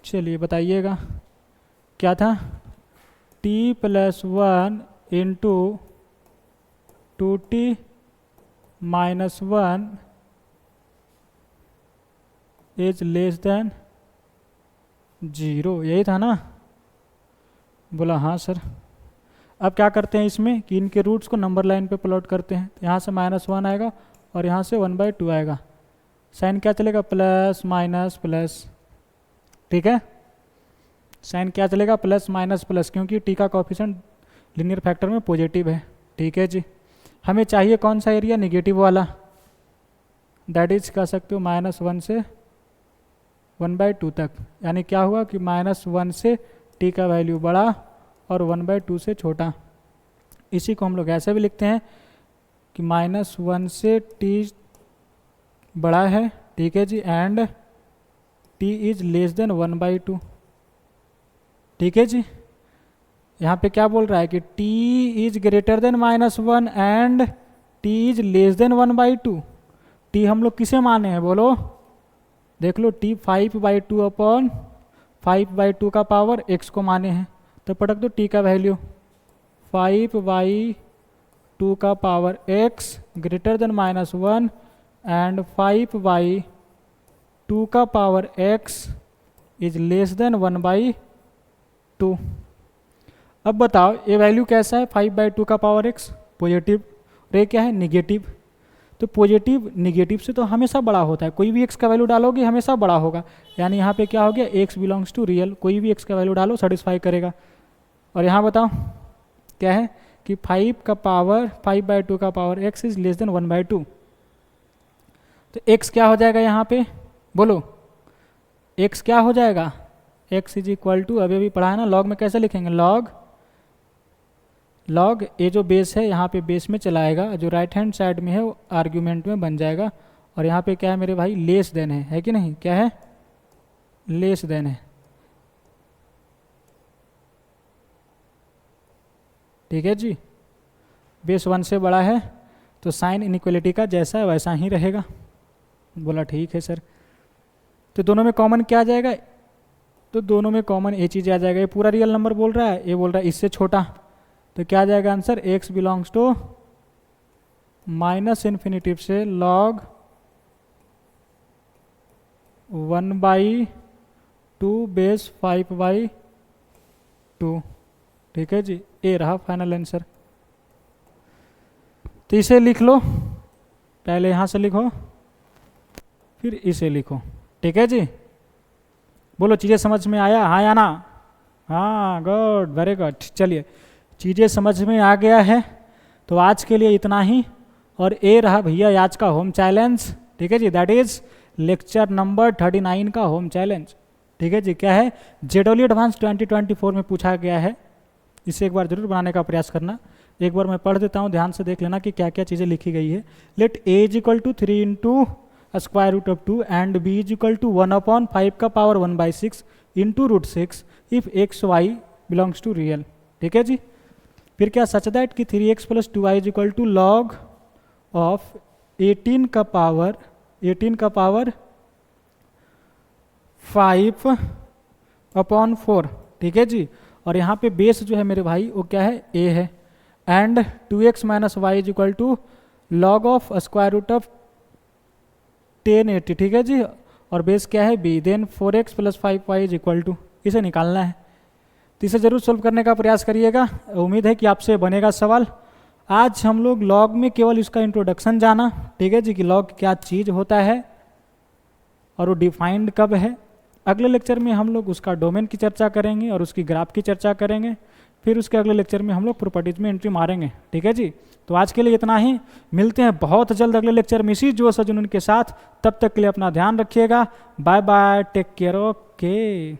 चलिए बताइएगा क्या था, t plus 1 into 2t minus 1 is less then 0, यही था ना। बोला हाँ सर। अब क्या करते हैं इसमें कि इनके रूट्स को नंबर लाइन पे प्लॉट करते हैं, तो यहाँ से -1 आएगा और यहाँ से 1/2 आएगा, साइन क्या चलेगा, प्लस माइनस प्लस, ठीक है। साइन क्या चलेगा, प्लस माइनस प्लस, क्योंकि टी का कोफिशिएंट लीनियर फैक्टर में पॉजिटिव है, ठीक है जी। हमें चाहिए कौन सा एरिया, निगेटिव वाला, दैट इज कह सकते हो -1 से 1/2 तक, यानी क्या हुआ कि -1 से टी का वैल्यू बड़ा और 1/2 से छोटा। इसी को हम लोग ऐसे भी लिखते हैं कि -1 से टी बड़ा है, ठीक है जी, and t is less than 1/2, ठीक है जी। यहाँ पे क्या बोल रहा है कि t is greater than -1 and t is less than 1/2। t हम लोग किसे माने हैं बोलो, देख लो, t 5/2 अपॉन 5/2 का पावर x को माने हैं, तो पटक दो t का वैल्यू, 5/2 का power x greater then -1 and 5/2 का power x is less than 1/2। अब बताओ ये वैल्यू कैसा है, 5/2 का पावर x पॉजिटिव, और ये क्या है, निगेटिव। तो पॉजिटिव निगेटिव से तो हमेशा बड़ा होता है, कोई भी x का वैल्यू डालोगे हमेशा बड़ा होगा, यानी यहाँ पे क्या हो गया, x बिलोंग्स टू रियल, कोई भी x का वैल्यू डालो सेटिस्फाई करेगा। और यहाँ बताओ क्या है कि 5/2 का power x is less than 1/2, तो x क्या हो जाएगा यहाँ पे बोलो, x क्या हो जाएगा, x इज इक्वल टू, अभी अभी पढ़ा है ना, लॉग में कैसे लिखेंगे, लॉग ये जो बेस है यहाँ पे बेस में चलाएगा, जो राइट हैंड साइड में है वो आर्ग्यूमेंट में बन जाएगा, और यहाँ पे क्या है मेरे भाई, लेस देन है कि नहीं, क्या है, लेस देन है, ठीक है जी। बेस 1 से बड़ा है तो साइन इनइक्वलिटी का जैसा है वैसा ही रहेगा। बोला ठीक है सर। तो दोनों में कॉमन क्या आ जाएगा, तो दोनों में कॉमन ये चीज़ आ जाएगा, ये पूरा रियल नंबर बोल रहा है, ये बोल रहा है इससे छोटा, तो क्या आ जाएगा आंसर, x बिलोंग्स टू -∞ से log 1/2 बेस 5/2। ठीक है जी, ए रहा फाइनल आंसर। तो इसे लिख लो, पहले यहाँ से लिखो फिर इसे लिखो। ठीक है जी, बोलो चीज़ें समझ में आया, हाँ या ना? हाँ, गुड, वेरी गुड। चलिए, चीज़ें समझ में आ गया है तो आज के लिए इतना ही। और ए रहा भैया आज का होम चैलेंज। ठीक है जी, दैट इज लेक्चर नंबर 39 का होम चैलेंज। ठीक है जी, क्या है? जेडब्ल्यू एडवांस 2024 में पूछा गया है। इसे एक बार जरूर बनाने का प्रयास करना। एक बार मैं पढ़ देता हूँ, ध्यान से देख लेना कि क्या क्या चीज़ें लिखी गई है। Let a is equal to 3 into square root of 2 and b is equal to 1/5 का power 1/6 into √6 if x y belongs to real. ठीक है जी, फिर क्या? सच दैट कि 3x + 2y is equal to log of 18 का पावर 5/4। ठीक है जी, और यहाँ पे बेस जो है मेरे भाई वो क्या है? a है। And 2x - y is equal to log of square root of 1080। ठीक है जी, और बेस क्या है? b। Then 4x + 5y is equal to, इसे निकालना है। तो इसे जरूर सोल्व करने का प्रयास करिएगा। उम्मीद है कि आपसे बनेगा सवाल। आज हम लोग लॉग में केवल इसका इंट्रोडक्शन जाना। ठीक है जी, कि लॉग क्या चीज़ होता है और वो डिफाइंड कब है। अगले लेक्चर में हम लोग उसका डोमेन की चर्चा करेंगे और उसकी ग्राफ की चर्चा करेंगे। फिर उसके अगले लेक्चर में हम लोग प्रॉपर्टीज में एंट्री मारेंगे। ठीक है जी, तो आज के लिए इतना ही। मिलते हैं बहुत जल्द अगले लेक्चर में इसी जोश और जुनून के साथ। तब तक के लिए अपना ध्यान रखिएगा। Bye bye, take care, okay.